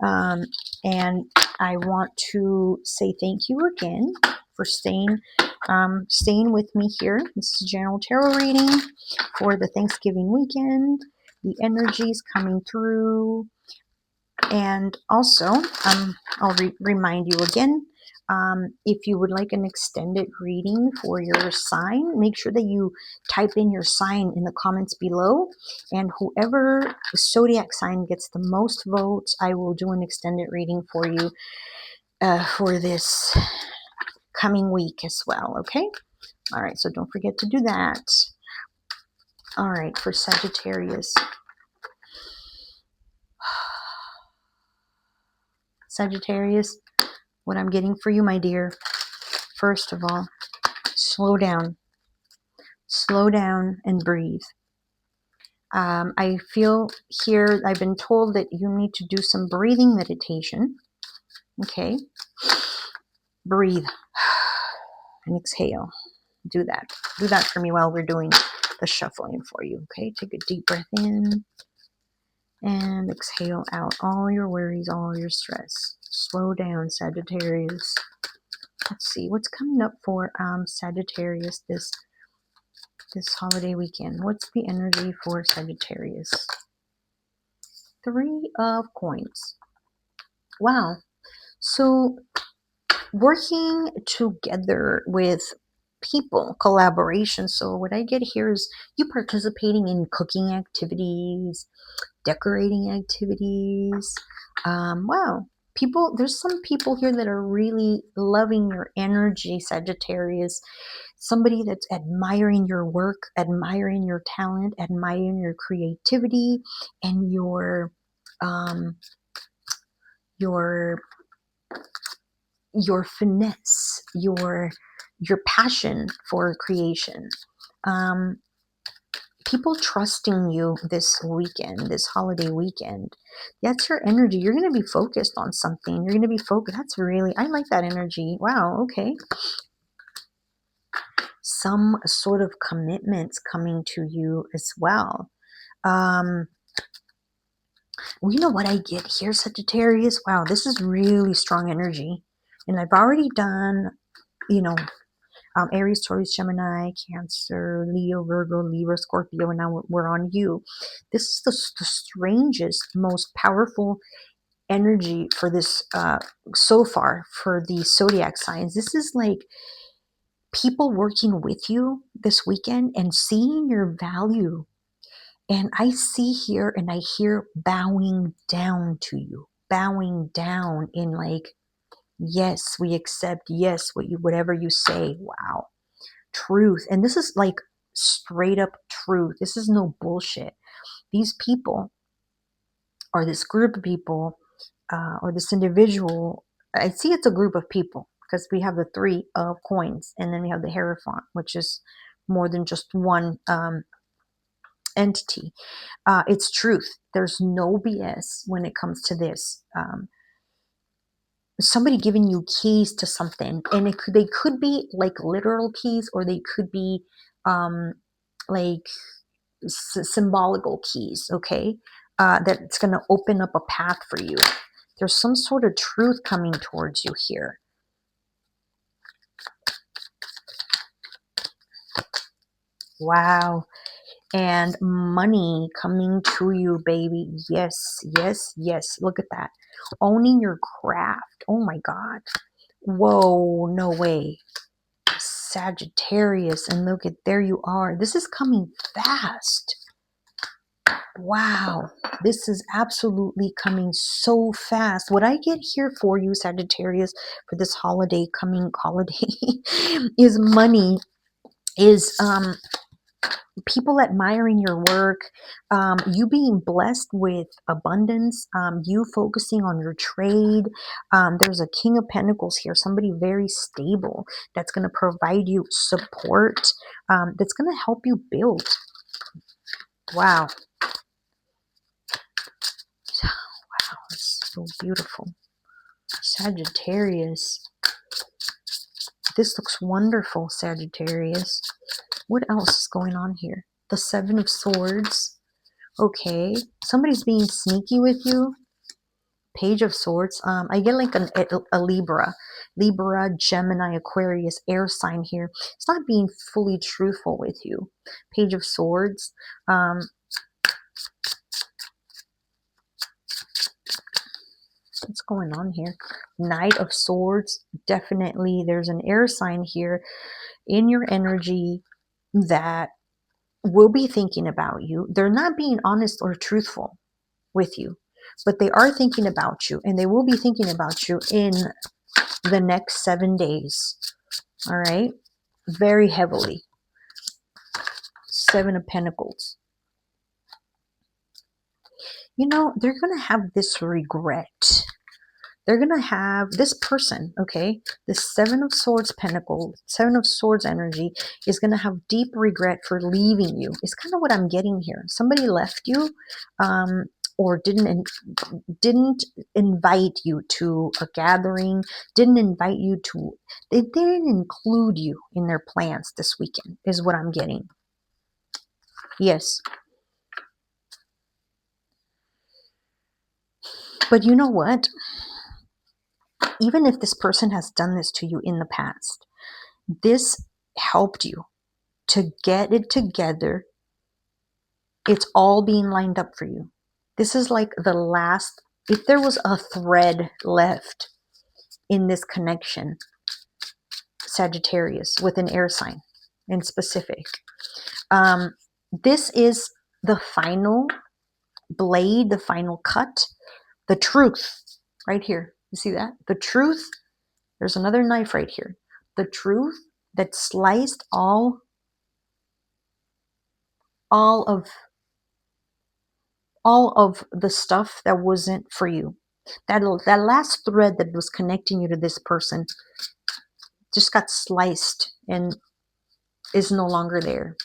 S1: and I want to say thank you again for staying with me here. This is general tarot reading for the Thanksgiving weekend. The energies coming through, and also I'll remind you again. If you would like an extended reading for your sign, make sure that you type in your sign in the comments below. And whoever zodiac sign gets the most votes, I will do an extended reading for you for this coming week as well. Okay? All right, so don't forget to do that. All right, for Sagittarius. Sagittarius, what I'm getting for you, my dear, first of all, slow down. Slow down and breathe. I feel here, I've been told that you need to do some breathing meditation. Okay? Breathe and exhale. Do that. Do that for me while we're doing the shuffling for you. Okay? Take a deep breath in and exhale out all your worries, all your stress. Slow down, Sagittarius. Let's see what's coming up for Sagittarius this holiday weekend. What's the energy for Sagittarius? 3 of Coins. Wow. So working together with people, collaboration. So what I get here is you participating in cooking activities, decorating activities. Wow. There's some people here that are really loving your energy, Sagittarius. somebody that's admiring your work, admiring your talent, admiring your creativity, and um, your your finesse, your passion for creation. Um, People trusting you this weekend, this holiday weekend. That's your energy. You're going to be focused on something. You're going to be focused. That's really, I like that energy. Wow. Okay. Some sort of commitments coming to you as well. Um, well, you know what I get here, Sagittarius? Wow, this is really strong energy. And I've already done, you know, Aries, Taurus, Gemini, Cancer, Leo, Virgo, Libra, Scorpio, and now we're on you. This is the strangest, most powerful energy for this so far for the zodiac signs. This is like people working with you this weekend and seeing your value. And I see here and I hear bowing down to you, bowing down in like, yes, we accept, yes, whatever you say. Wow. Truth. And this is like straight up truth. This is no bullshit. These people, or this group of people, or this individual, I see it's a group of people because we have the three of coins and then we have the Hierophant, which is more than just one entity. It's truth. There's no BS when it comes to this. Somebody giving you keys to something, and they could be like literal keys, or they could be like symbolical keys. Okay, that's going to open up a path for you. There's some sort of truth coming towards you here. Wow. And money coming to you, baby. Yes, yes, yes. Look at that. Owning your craft. Oh my God. Whoa, no way. Sagittarius. And look at, there you are. This is coming fast. Wow. This is absolutely coming so fast. What I get here for you, Sagittarius, for this coming holiday, is money, is people admiring your work, you being blessed with abundance, you focusing on your trade. There's a King of Pentacles here, somebody very stable that's going to provide you support, that's going to help you build. Wow. Wow, it's so beautiful. Sagittarius. This looks wonderful, Sagittarius. What else is going on here? The Seven of Swords. Okay, somebody's being sneaky with you. Page of Swords. I get like a Libra, Gemini, Aquarius, air sign here. It's not being fully truthful with you. Page of Swords. What's going on here? Knight of Swords. Definitely, there's an air sign here in your energy that will be thinking about you. They're not being honest or truthful with you, but they are thinking about you, and they will be thinking about you in the next 7 days. All right. Very heavily. Seven of Pentacles. You know, they're going to have this regret. They're going to have this person, okay? The Seven of Swords Pentacle, Seven of Swords energy is going to have deep regret for leaving you. It's kind of what I'm getting here. Somebody left you, or didn't invite you to a gathering, they didn't include you in their plans this weekend, is what I'm getting. Yes. But you know what? Even if this person has done this to you in the past, this helped you to get it together. It's all being lined up for you. This is like the last, if there was a thread left in this connection, Sagittarius, with an air sign in specific, this is the final blade, the final cut, the truth right here. You see that? The truth. There's another knife right here. The truth that sliced all of all of the stuff that wasn't for you. That last thread that was connecting you to this person just got sliced and is no longer there.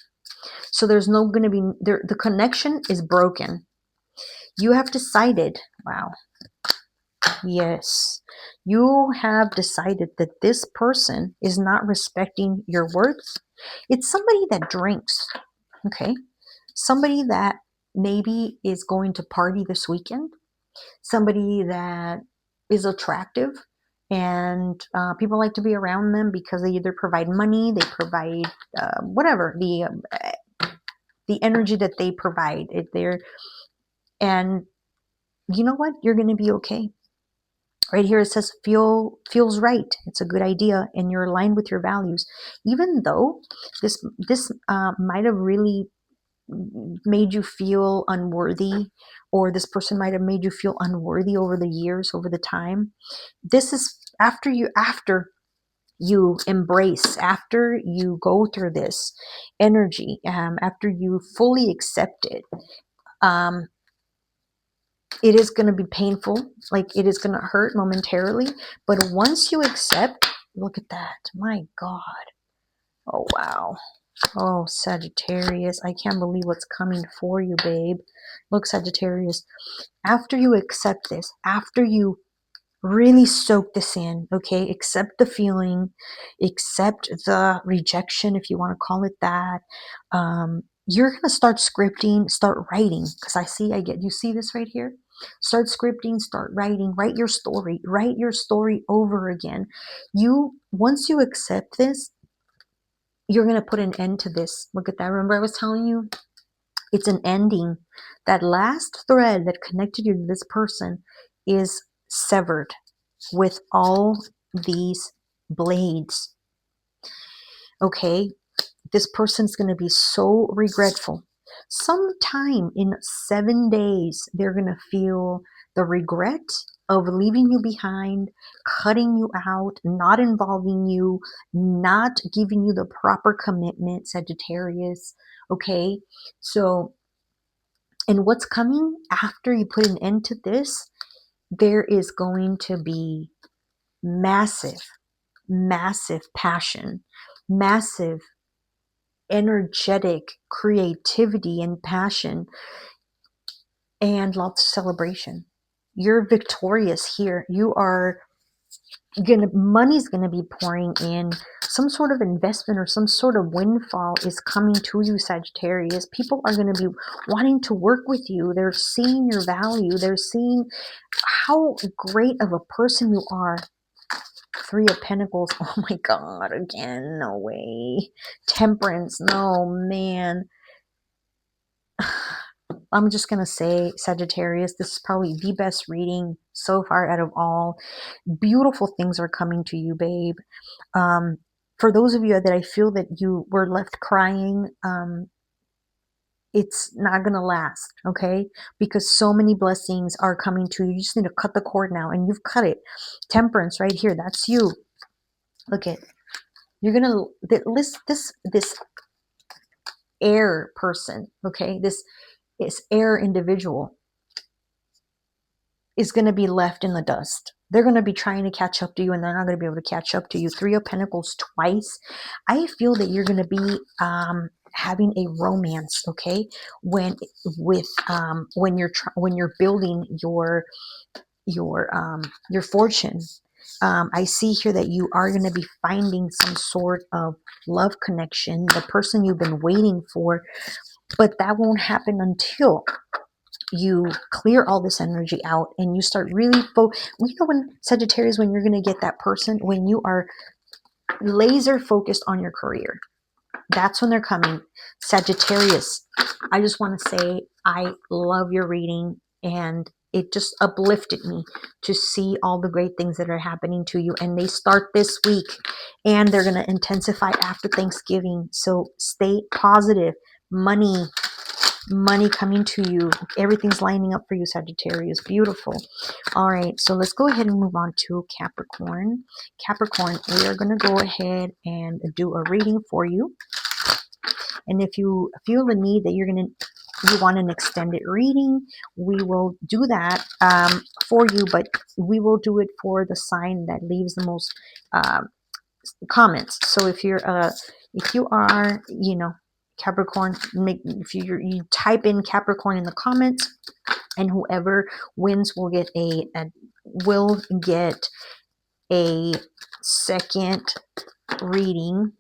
S1: So there's no going to be there. The connection is broken. You have decided, wow, yes, you have decided that this person is not respecting your worth. It's somebody that drinks, okay? Somebody that maybe is going to party this weekend, somebody that is attractive, and people like to be around them because they either provide money, they provide whatever the energy that they provide. If they're and you know what, you're going to be okay. Right here it says feels right. It's a good idea, and you're aligned with your values, even though this might have really made you feel unworthy, or this person might have made you feel unworthy over the years, over the time. This is after you embrace, after you go through this energy, after you fully accept it. um, it is going to be painful, like it is going to hurt momentarily, but once you accept, look at that, my God. Oh wow. Oh, Sagittarius, I can't believe what's coming for you, babe. Look, Sagittarius, after you accept this, after you really soak this in, okay, accept the feeling, accept the rejection, if you want to call it that. You're going to start scripting, start writing, because you see this right here? Start scripting, start writing, write your story over again. Once you accept this, you're going to put an end to this. Look at that. Remember I was telling you? It's an ending. That last thread that connected you to this person is severed with all these blades. Okay? This person's going to be so regretful. Sometime in 7 days, they're going to feel the regret of leaving you behind, cutting you out, not involving you, not giving you the proper commitment, Sagittarius. Okay? So, and what's coming after you put an end to this, there is going to be massive, massive passion, massive energetic creativity and passion, and lots of celebration. You're victorious here. Money's gonna be pouring in. Some sort of investment or some sort of windfall is coming to you, Sagittarius. People are gonna be wanting to work with you. They're seeing your value. They're seeing how great of a person you are. Three of Pentacles. Oh my God, again, no way. Temperance, no, man. I'm just going to say, Sagittarius, this is probably the best reading so far out of all. Beautiful things are coming to you, babe. For those of you that I feel that you were left crying, it's not going to last, okay? Because so many blessings are coming to you. You just need to cut the cord now, and you've cut it. Temperance right here, that's you. Look at, you're going to list this air person, okay? This air individual is going to be left in the dust. They're going to be trying to catch up to you, and they're not going to be able to catch up to you. Three of Pentacles twice. I feel that you're going to be having a romance, okay? When you're building your fortune. I see here that you are going to be finding some sort of love connection, the person you've been waiting for, but that won't happen until you clear all this energy out and you start really when Sagittarius, when you're going to get that person, when you are laser focused on your career, that's when they're coming. Sagittarius, I just want to say I love your reading, and it just uplifted me to see all the great things that are happening to you, and they start this week and they're going to intensify after Thanksgiving. So stay positive. Money, money coming to you. Everything's lining up for you, Sagittarius. Beautiful. All right, so let's go ahead and move on to Capricorn. Capricorn, we are going to go ahead and do a reading for you. And if you feel the need that you want an extended reading, we will do that for you, but we will do it for the sign that leaves the most comments. So if you are, Capricorn, if you type in Capricorn in the comments, and whoever wins will get a second reading,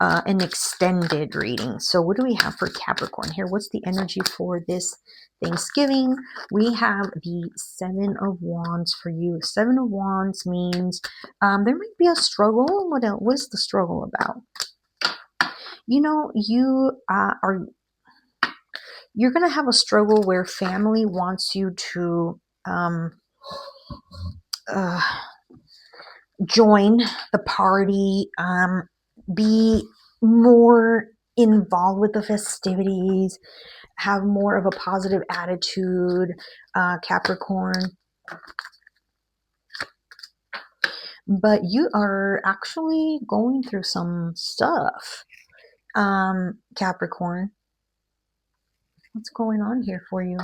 S1: an extended reading. So what do we have for Capricorn here? What's the energy for this Thanksgiving? We have the Seven of Wands for you. Seven of Wands means there might be a struggle. What is the struggle about? You're going to have a struggle where family wants you to join the party, be more involved with the festivities, have more of a positive attitude, Capricorn. But you are actually going through some stuff, Capricorn. What's going on here for you?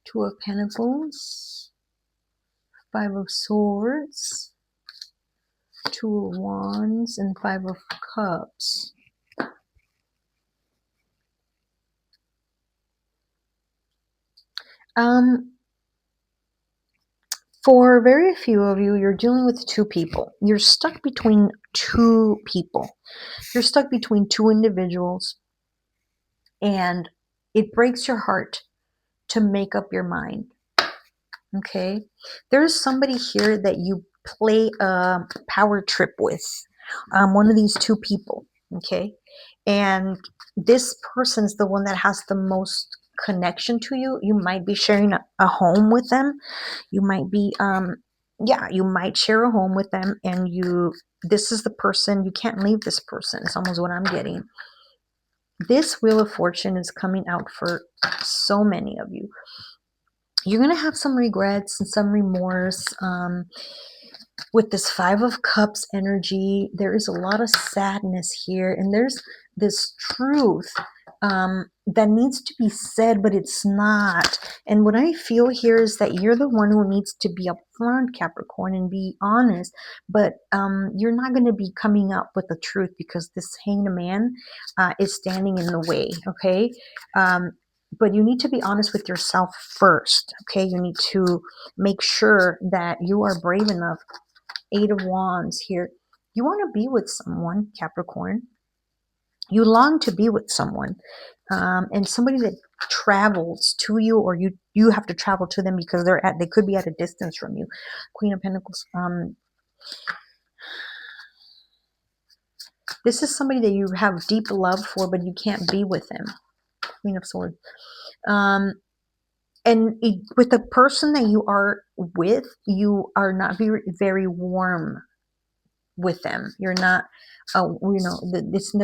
S1: Two of Pentacles, Five of Swords, Two of Wands, and Five of Cups. For very few of you, you're dealing with two people. You're stuck between two people. You're stuck between two individuals, and it breaks your heart to make up your mind. Okay? There's somebody here that you play a power trip with. One of these two people. Okay? And this person's the one that has the most connection to you. You might be sharing a home with them. You might be you might share a home with them, and this is the person, you can't leave this person. It's almost what I'm getting. This Wheel of Fortune is coming out for so many of you. You're going to have some regrets and some remorse. With this Five of Cups energy, there is a lot of sadness here, and there's this truth that needs to be said, but it's not. And what I feel here is that you're the one who needs to be upfront, Capricorn, and be honest, but you're not going to be coming up with the truth because this Hanged Man is standing in the way, okay? But you need to be honest with yourself first, okay? You need to make sure that you are brave enough. Eight of Wands here. You want to be with someone, Capricorn. You long to be with someone, and somebody that travels to you, or you have to travel to them because they could be at a distance from you. Queen of Pentacles. This is somebody that you have deep love for, but you can't be with them. Queen of Swords. With the person that you are with, you are not very, very warm with them. You're not, there's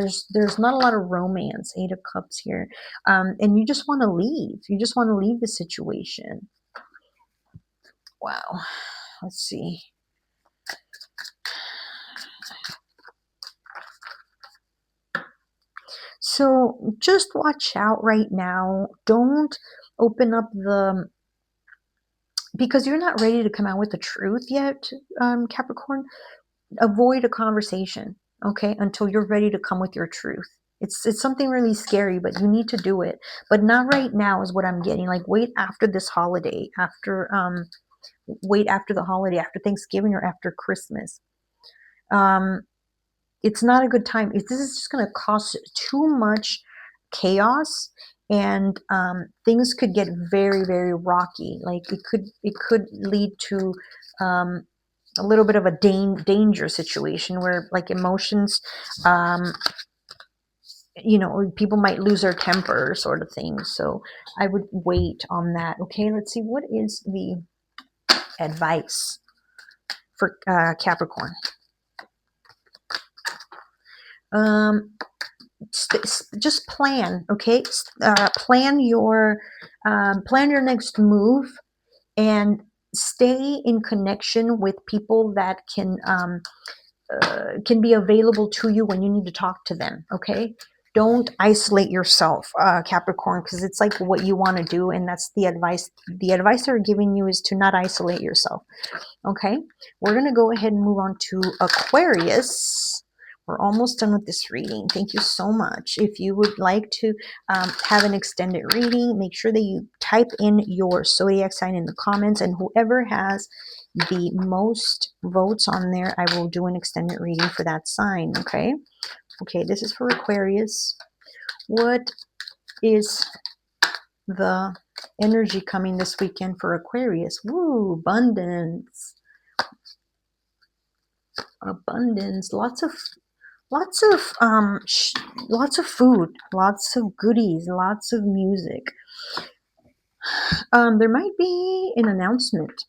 S1: not a lot of romance. Eight of Cups here, and you just want to leave. You just want to leave the situation. Wow. Let's see. So just watch out right now. Don't open up because you're not ready to come out with the truth yet, Capricorn. Avoid a conversation, okay, until you're ready to come with your truth. It's something really scary, but you need to do it. But not right now is what I'm getting. Like, wait after this holiday, wait after the holiday, after Thanksgiving or after Christmas. It's not a good time. This is just going to cause too much chaos, and things could get very, very rocky. Like it could lead to a little bit of a danger situation where, like, emotions, people might lose their temper, sort of thing. So I would wait on that. Okay, let's see, what is the advice for Capricorn. Just plan, okay? Plan your next move, and stay in connection with people that can be available to you when you need to talk to them, okay? Don't isolate yourself, Capricorn, because it's like what you want to do, and that's the advice. The advice they're giving you is to not isolate yourself, okay? We're going to go ahead and move on to Aquarius. We're almost done with this reading. Thank you so much. If you would like to have an extended reading, make sure that you type in your zodiac sign in the comments, and whoever has the most votes on there, I will do an extended reading for that sign, okay? Okay, this is for Aquarius. What is the energy coming this weekend for Aquarius? Woo, abundance. Abundance. Lots of food, lots of goodies, lots of music. There might be an announcement.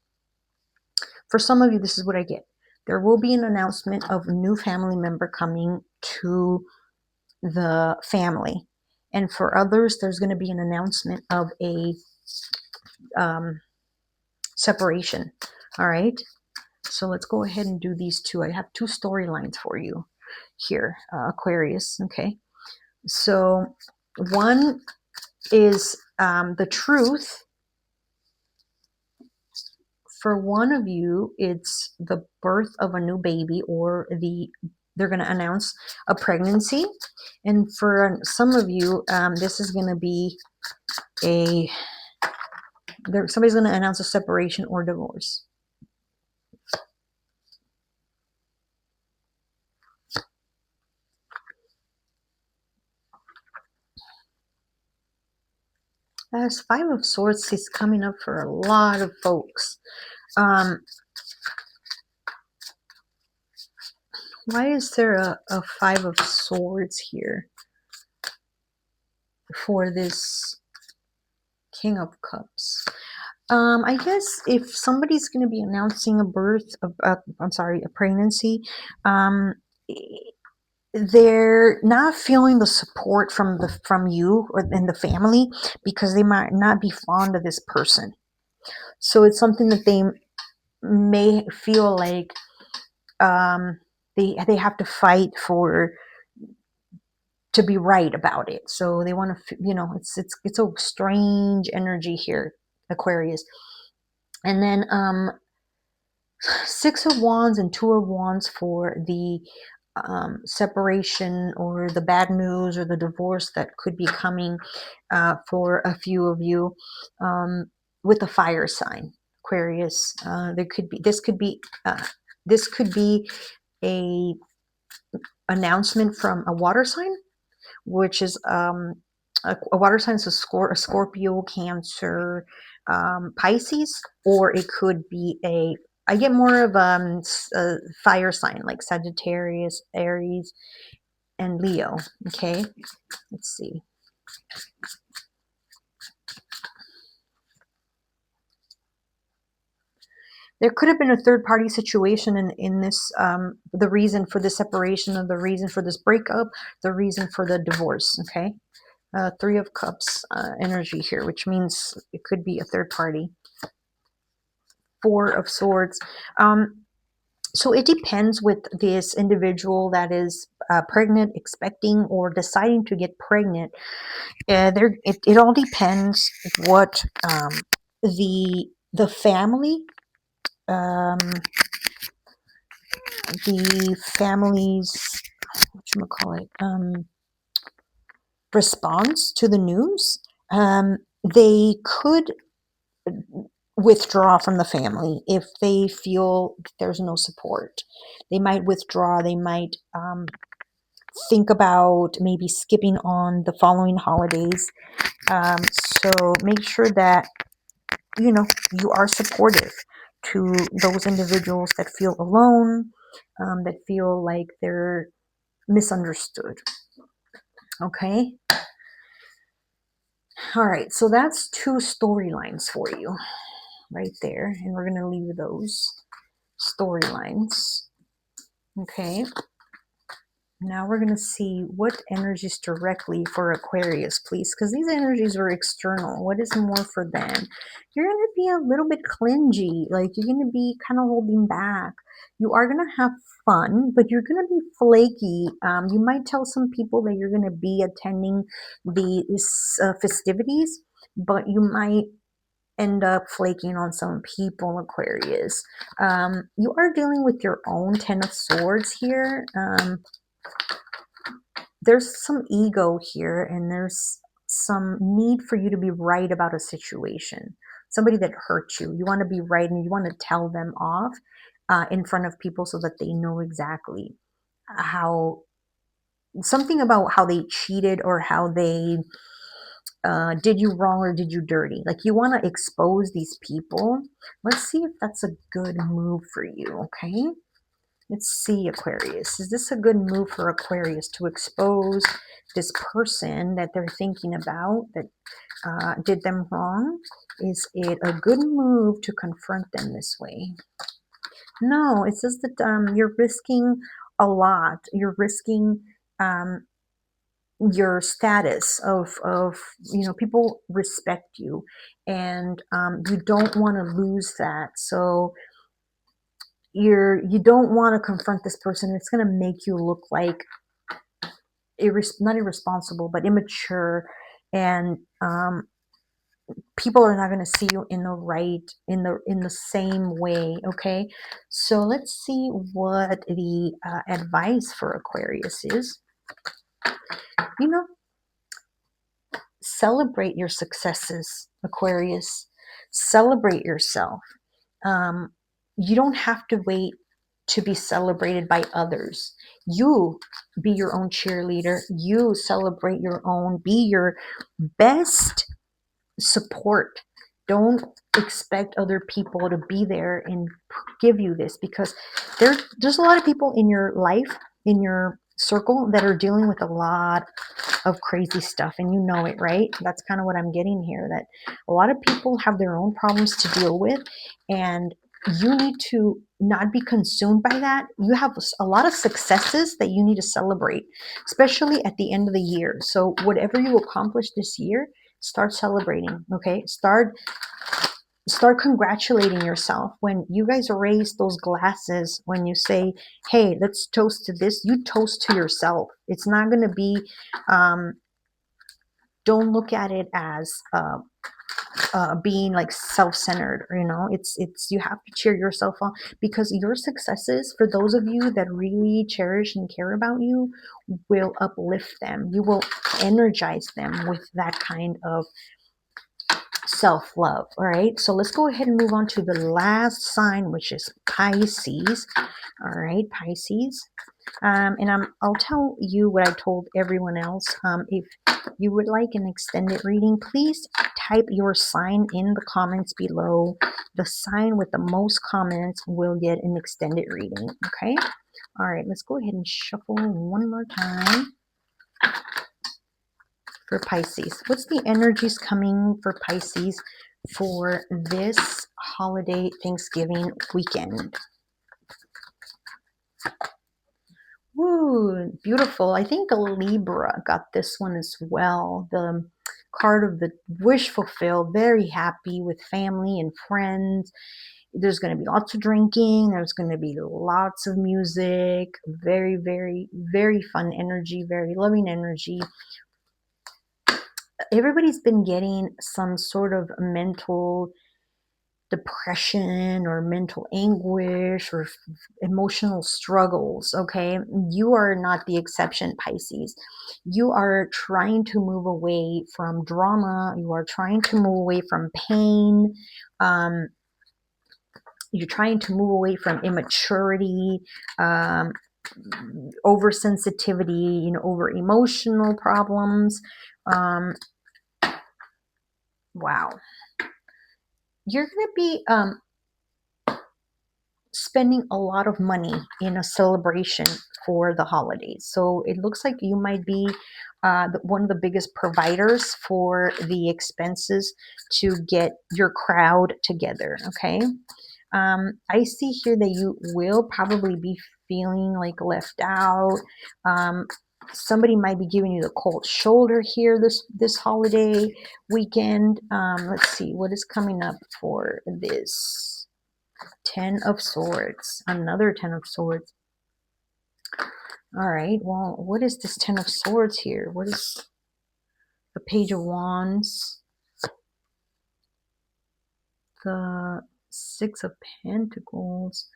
S1: For some of you, this is what I get. There will be an announcement of a new family member coming to the family. And for others, there's going to be an announcement of a separation. All right. So let's go ahead and do these two. I have two storylines for you here, Aquarius. Okay. So one is the truth. For one of you, it's the birth of a new baby, or they're going to announce a pregnancy. And for some of you, this is going to be somebody's going to announce a separation or divorce. As Five of Swords is coming up for a lot of folks. Why is there a Five of Swords here for this King of Cups? I guess if somebody's going to be announcing a pregnancy, they're not feeling the support from you or in the family, because they might not be fond of this person. So it's something that they may feel like they have to fight to be right about it. So they want to, it's a strange energy here, Aquarius. And then Six of Wands and Two of Wands for the separation or the bad news or the divorce that could be coming for a few of you, with a fire sign, Aquarius. This could be a announcement from a water sign, which is a water sign is a Scorpio, Cancer, Pisces, or it could be I get more of a fire sign like Sagittarius, Aries, and Leo. Okay, let's see. There could have been a third party situation in this, the reason for the separation, or the reason for this breakup, the reason for the divorce. Okay. Three of Cups energy here, which means it could be a third party. Four of Swords. So it depends with this individual that is pregnant, expecting, or deciding to get pregnant. It all depends what the family, the family's, response to the news. They could withdraw from the family if they feel there's no support. They might withdraw. They might think about maybe skipping on the following holidays. So make sure that you are supportive to those individuals that feel alone, that feel like they're misunderstood. Okay. All right. So that's two storylines for you right there, and we're going to leave those. storylines. Okay. Now we're going to see what energies directly for Aquarius, please, because these energies are external. What is more for them? You're going to be a little bit clingy, like you're going to be kind of holding back. You are going to have fun, but you're going to be flaky. You might tell some people that you're going to be attending the festivities, but you might end up flaking on some people, Aquarius. You are dealing with your own Ten of Swords here. There's some ego here, and there's some need for you to be right about a situation. Somebody that hurt you, you want to be right, and you want to tell them off in front of people so that they know exactly how, something about how they cheated or how they did you wrong or did you dirty. Like you want to expose these people. Let's see if that's a good move for you. Okay, let's see, Aquarius. Is this a good move for Aquarius to expose this person that they're thinking about that did them wrong? Is it a good move to confront them this way? No, it says that you're risking a lot. You're risking um, your status of people respect you, and you don't want to lose that. So you don't want to confront this person. It's going to make you look like not irresponsible but immature, and people are not going to see you in the right, in the same way. Okay, so let's see what the advice for Aquarius is. you know Celebrate your successes, Aquarius. Celebrate yourself. um, you don't have to wait to be celebrated by others. You be your own cheerleader. You celebrate your own. Be your best support. Don't expect other people to be there and give you this, because there's a lot of people in your life, in your circle, that are dealing with a lot of crazy stuff, and you know it, right? That's kind of what I'm getting here, that a lot of people have their own problems to deal with, and you need to not be consumed by that. You have a lot of successes that you need to celebrate, especially at the end of the year. So whatever you accomplish this year, start celebrating. Okay, start congratulating yourself. When you guys raise those glasses, when you say, hey, let's toast to this, you toast to yourself. It's not going to be don't look at it as being like self-centered. It's you have to cheer yourself on, because your successes, for those of you that really cherish and care about you, will uplift them. You will energize them with that kind of self-love. All right, so let's go ahead and move on to the last sign, which is Pisces. All right, Pisces. And I'll tell you what I told everyone else. If you would like an extended reading, please type your sign in the comments below. The sign with the most comments will get an extended reading. Okay, all right, let's go ahead and shuffle one more time for Pisces. What's the energies coming for Pisces for this holiday Thanksgiving weekend? Ooh, beautiful. I think a Libra got this one as well. The card of the wish fulfilled, very happy with family and friends. There's going to be lots of drinking. There's going to be lots of music. Very, very, very fun energy, very loving energy. Everybody's been getting some sort of mental depression or mental anguish or emotional struggles. Okay, you are not the exception, Pisces. You are trying to move away from drama. You are trying to move away from pain. You're trying to move away from immaturity, oversensitivity, over emotional problems. Wow. You're going to be spending a lot of money in a celebration for the holidays. So it looks like you might be one of the biggest providers for the expenses to get your crowd together. Okay. I see here that you will probably be feeling like left out. Um, Somebody might be giving you the cold shoulder here this holiday weekend. Let's see what is coming up for this. Ten of Swords, another Ten of Swords. All right, well, what is this Ten of Swords here? What is the Page of Wands? The Six of Pentacles.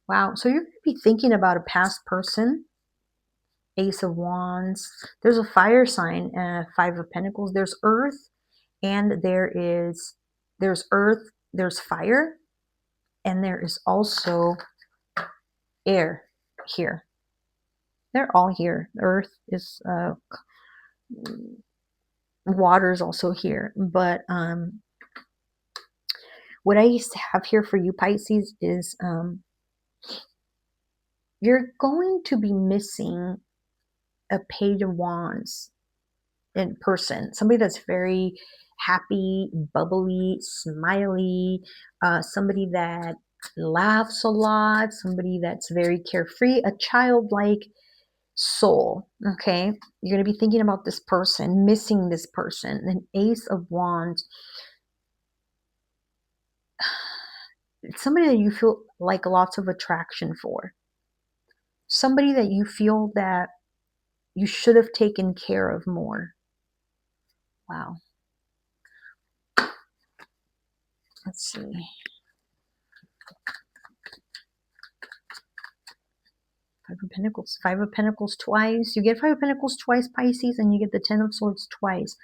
S1: Wow, so you're going to be thinking about a past person. Ace of Wands. There's a fire sign, Five of Pentacles. There's Earth, and there's Earth, there's fire, and there is also air here. They're all here. Earth is water is also here, but what I have here for you, Pisces, is you're going to be missing a Page of Wands in person. Somebody that's very happy, bubbly, smiley, somebody that laughs a lot, somebody that's very carefree, a childlike soul. Okay, you're going to be thinking about this person, missing this person. An Ace of Wands. It's somebody that you feel like lots of attraction for. Somebody that you feel that you should have taken care of more. Wow. Let's see. Five of Pentacles. Five of Pentacles twice. You get Five of Pentacles twice, Pisces, and you get the Ten of Swords twice.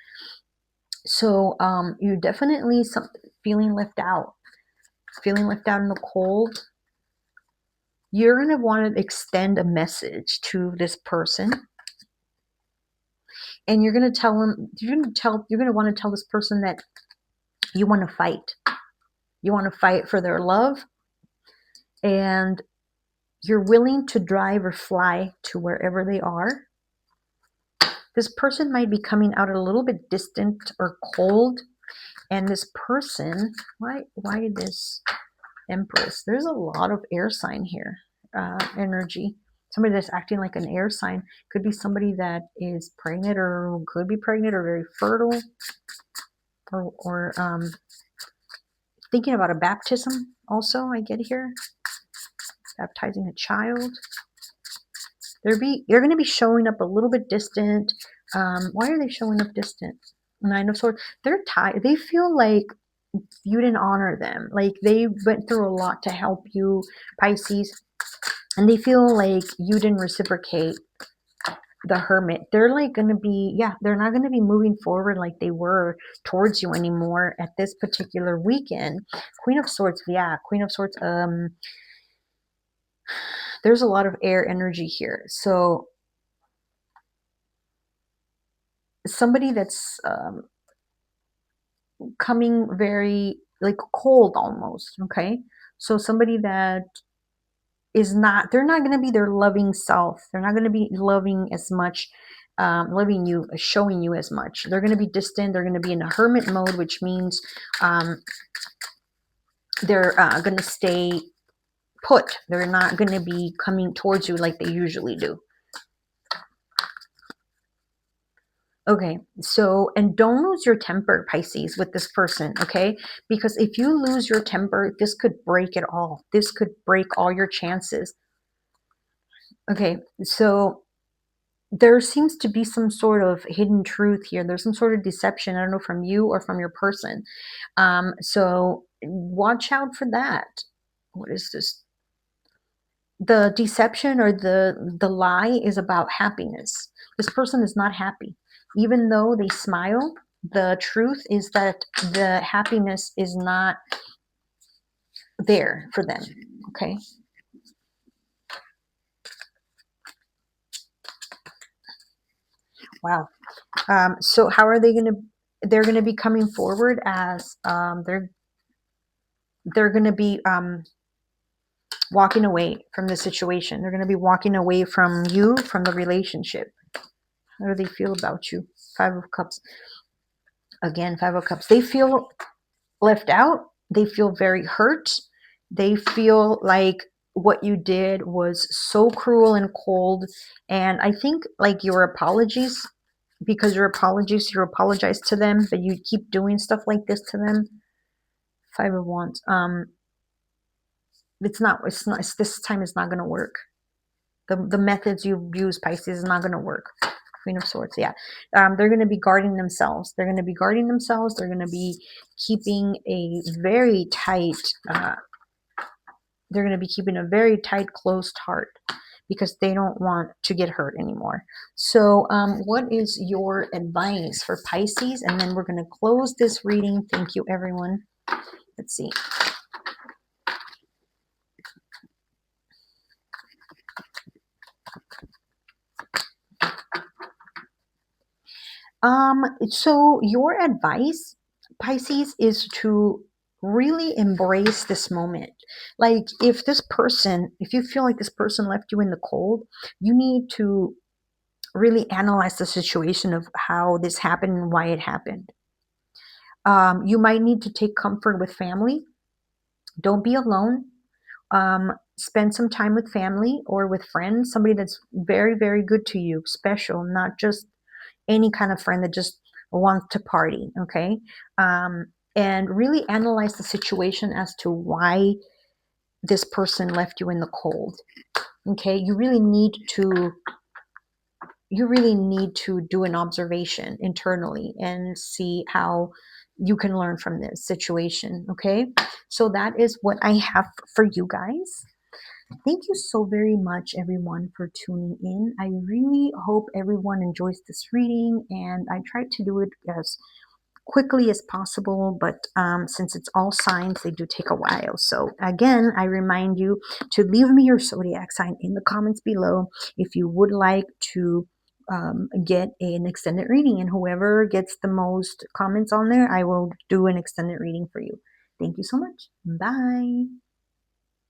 S1: So you're definitely feeling left out. Feeling left out in the cold. You're going to want to extend a message to this person. And you're going to tell them, you're going to want to tell this person that you want to fight. You want to fight for their love. And you're willing to drive or fly to wherever they are. This person might be coming out a little bit distant or cold. And this person, why this Empress? There's a lot of air sign here, energy. Somebody that's acting like an air sign. Could be somebody that is pregnant or could be pregnant or very fertile. Or thinking about a baptism also, I get here. Baptizing a child. You're going to be showing up a little bit distant. Why are they showing up distant? Nine of Swords. They're tired. They feel like you didn't honor them. Like they went through a lot to help you, Pisces. And they feel like you didn't reciprocate. The Hermit. They're like going to be, they're not going to be moving forward like they were towards you anymore at this particular weekend. Queen of Swords. Queen of Swords. There's a lot of air energy here. So somebody that's coming very like cold almost. Okay. So somebody that is not, they're not going to be their loving self. They're not going to be loving as much, loving you, showing you as much. They're going to be distant. They're going to be in a hermit mode, which means they're going to stay put. They're not going to be coming towards you like they usually do. Okay, so, and don't lose your temper, Pisces, with this person, okay? Because if you lose your temper, this could break it all. This could break all your chances. Okay, so there seems to be some sort of hidden truth here. There's some sort of deception, I don't know, from you or from your person. So watch out for that. What is this? The deception or the lie is about happiness. This person is not happy. Even though they smile, the truth is that the happiness is not there for them. Okay. Wow. So how are they going to, they're going to be coming forward as they're going to be walking away from the situation. They're going to be walking away from you, from the relationship. How do they feel about you? Five of Cups. Again, Five of Cups. They feel left out. They feel very hurt. They feel like what you did was so cruel and cold. And I think like your apologies, because your apologies, you apologize to them, but you keep doing stuff like this to them. Five of Wands. It's this time is not going to work. The methods you use, Pisces, is not going to work. Queen of Swords, yeah. They're going to be guarding themselves. They're going to be guarding themselves. They're going to be keeping a very tight they're going to be keeping a very tight, closed heart because they don't want to get hurt anymore. So, what is your advice for Pisces? And then we're going to close this reading. Thank you, everyone. Let's see. So your advice, Pisces, is to really embrace this moment. Like if you feel like this person left you in the cold, you need to really analyze the situation of how this happened and why it happened. You might need to take comfort with family. Don't be alone. Spend some time with family or with friends, somebody that's very, very good to you, special, not just any kind of friend that just wants to party. Okay. And really analyze the situation as to why this person left you in the cold. Okay. You really need to do an observation internally and see how you can learn from this situation. Okay. So that is what I have for you guys. Thank you so very much, everyone, for tuning in. I really hope everyone enjoys this reading, and I tried to do it as quickly as possible, but since it's all signs, they do take a while. So again, I remind you to leave me your zodiac sign in the comments below if you would like to get an extended reading, and whoever gets the most comments on there, I will do an extended reading for you. Thank you so much. Bye.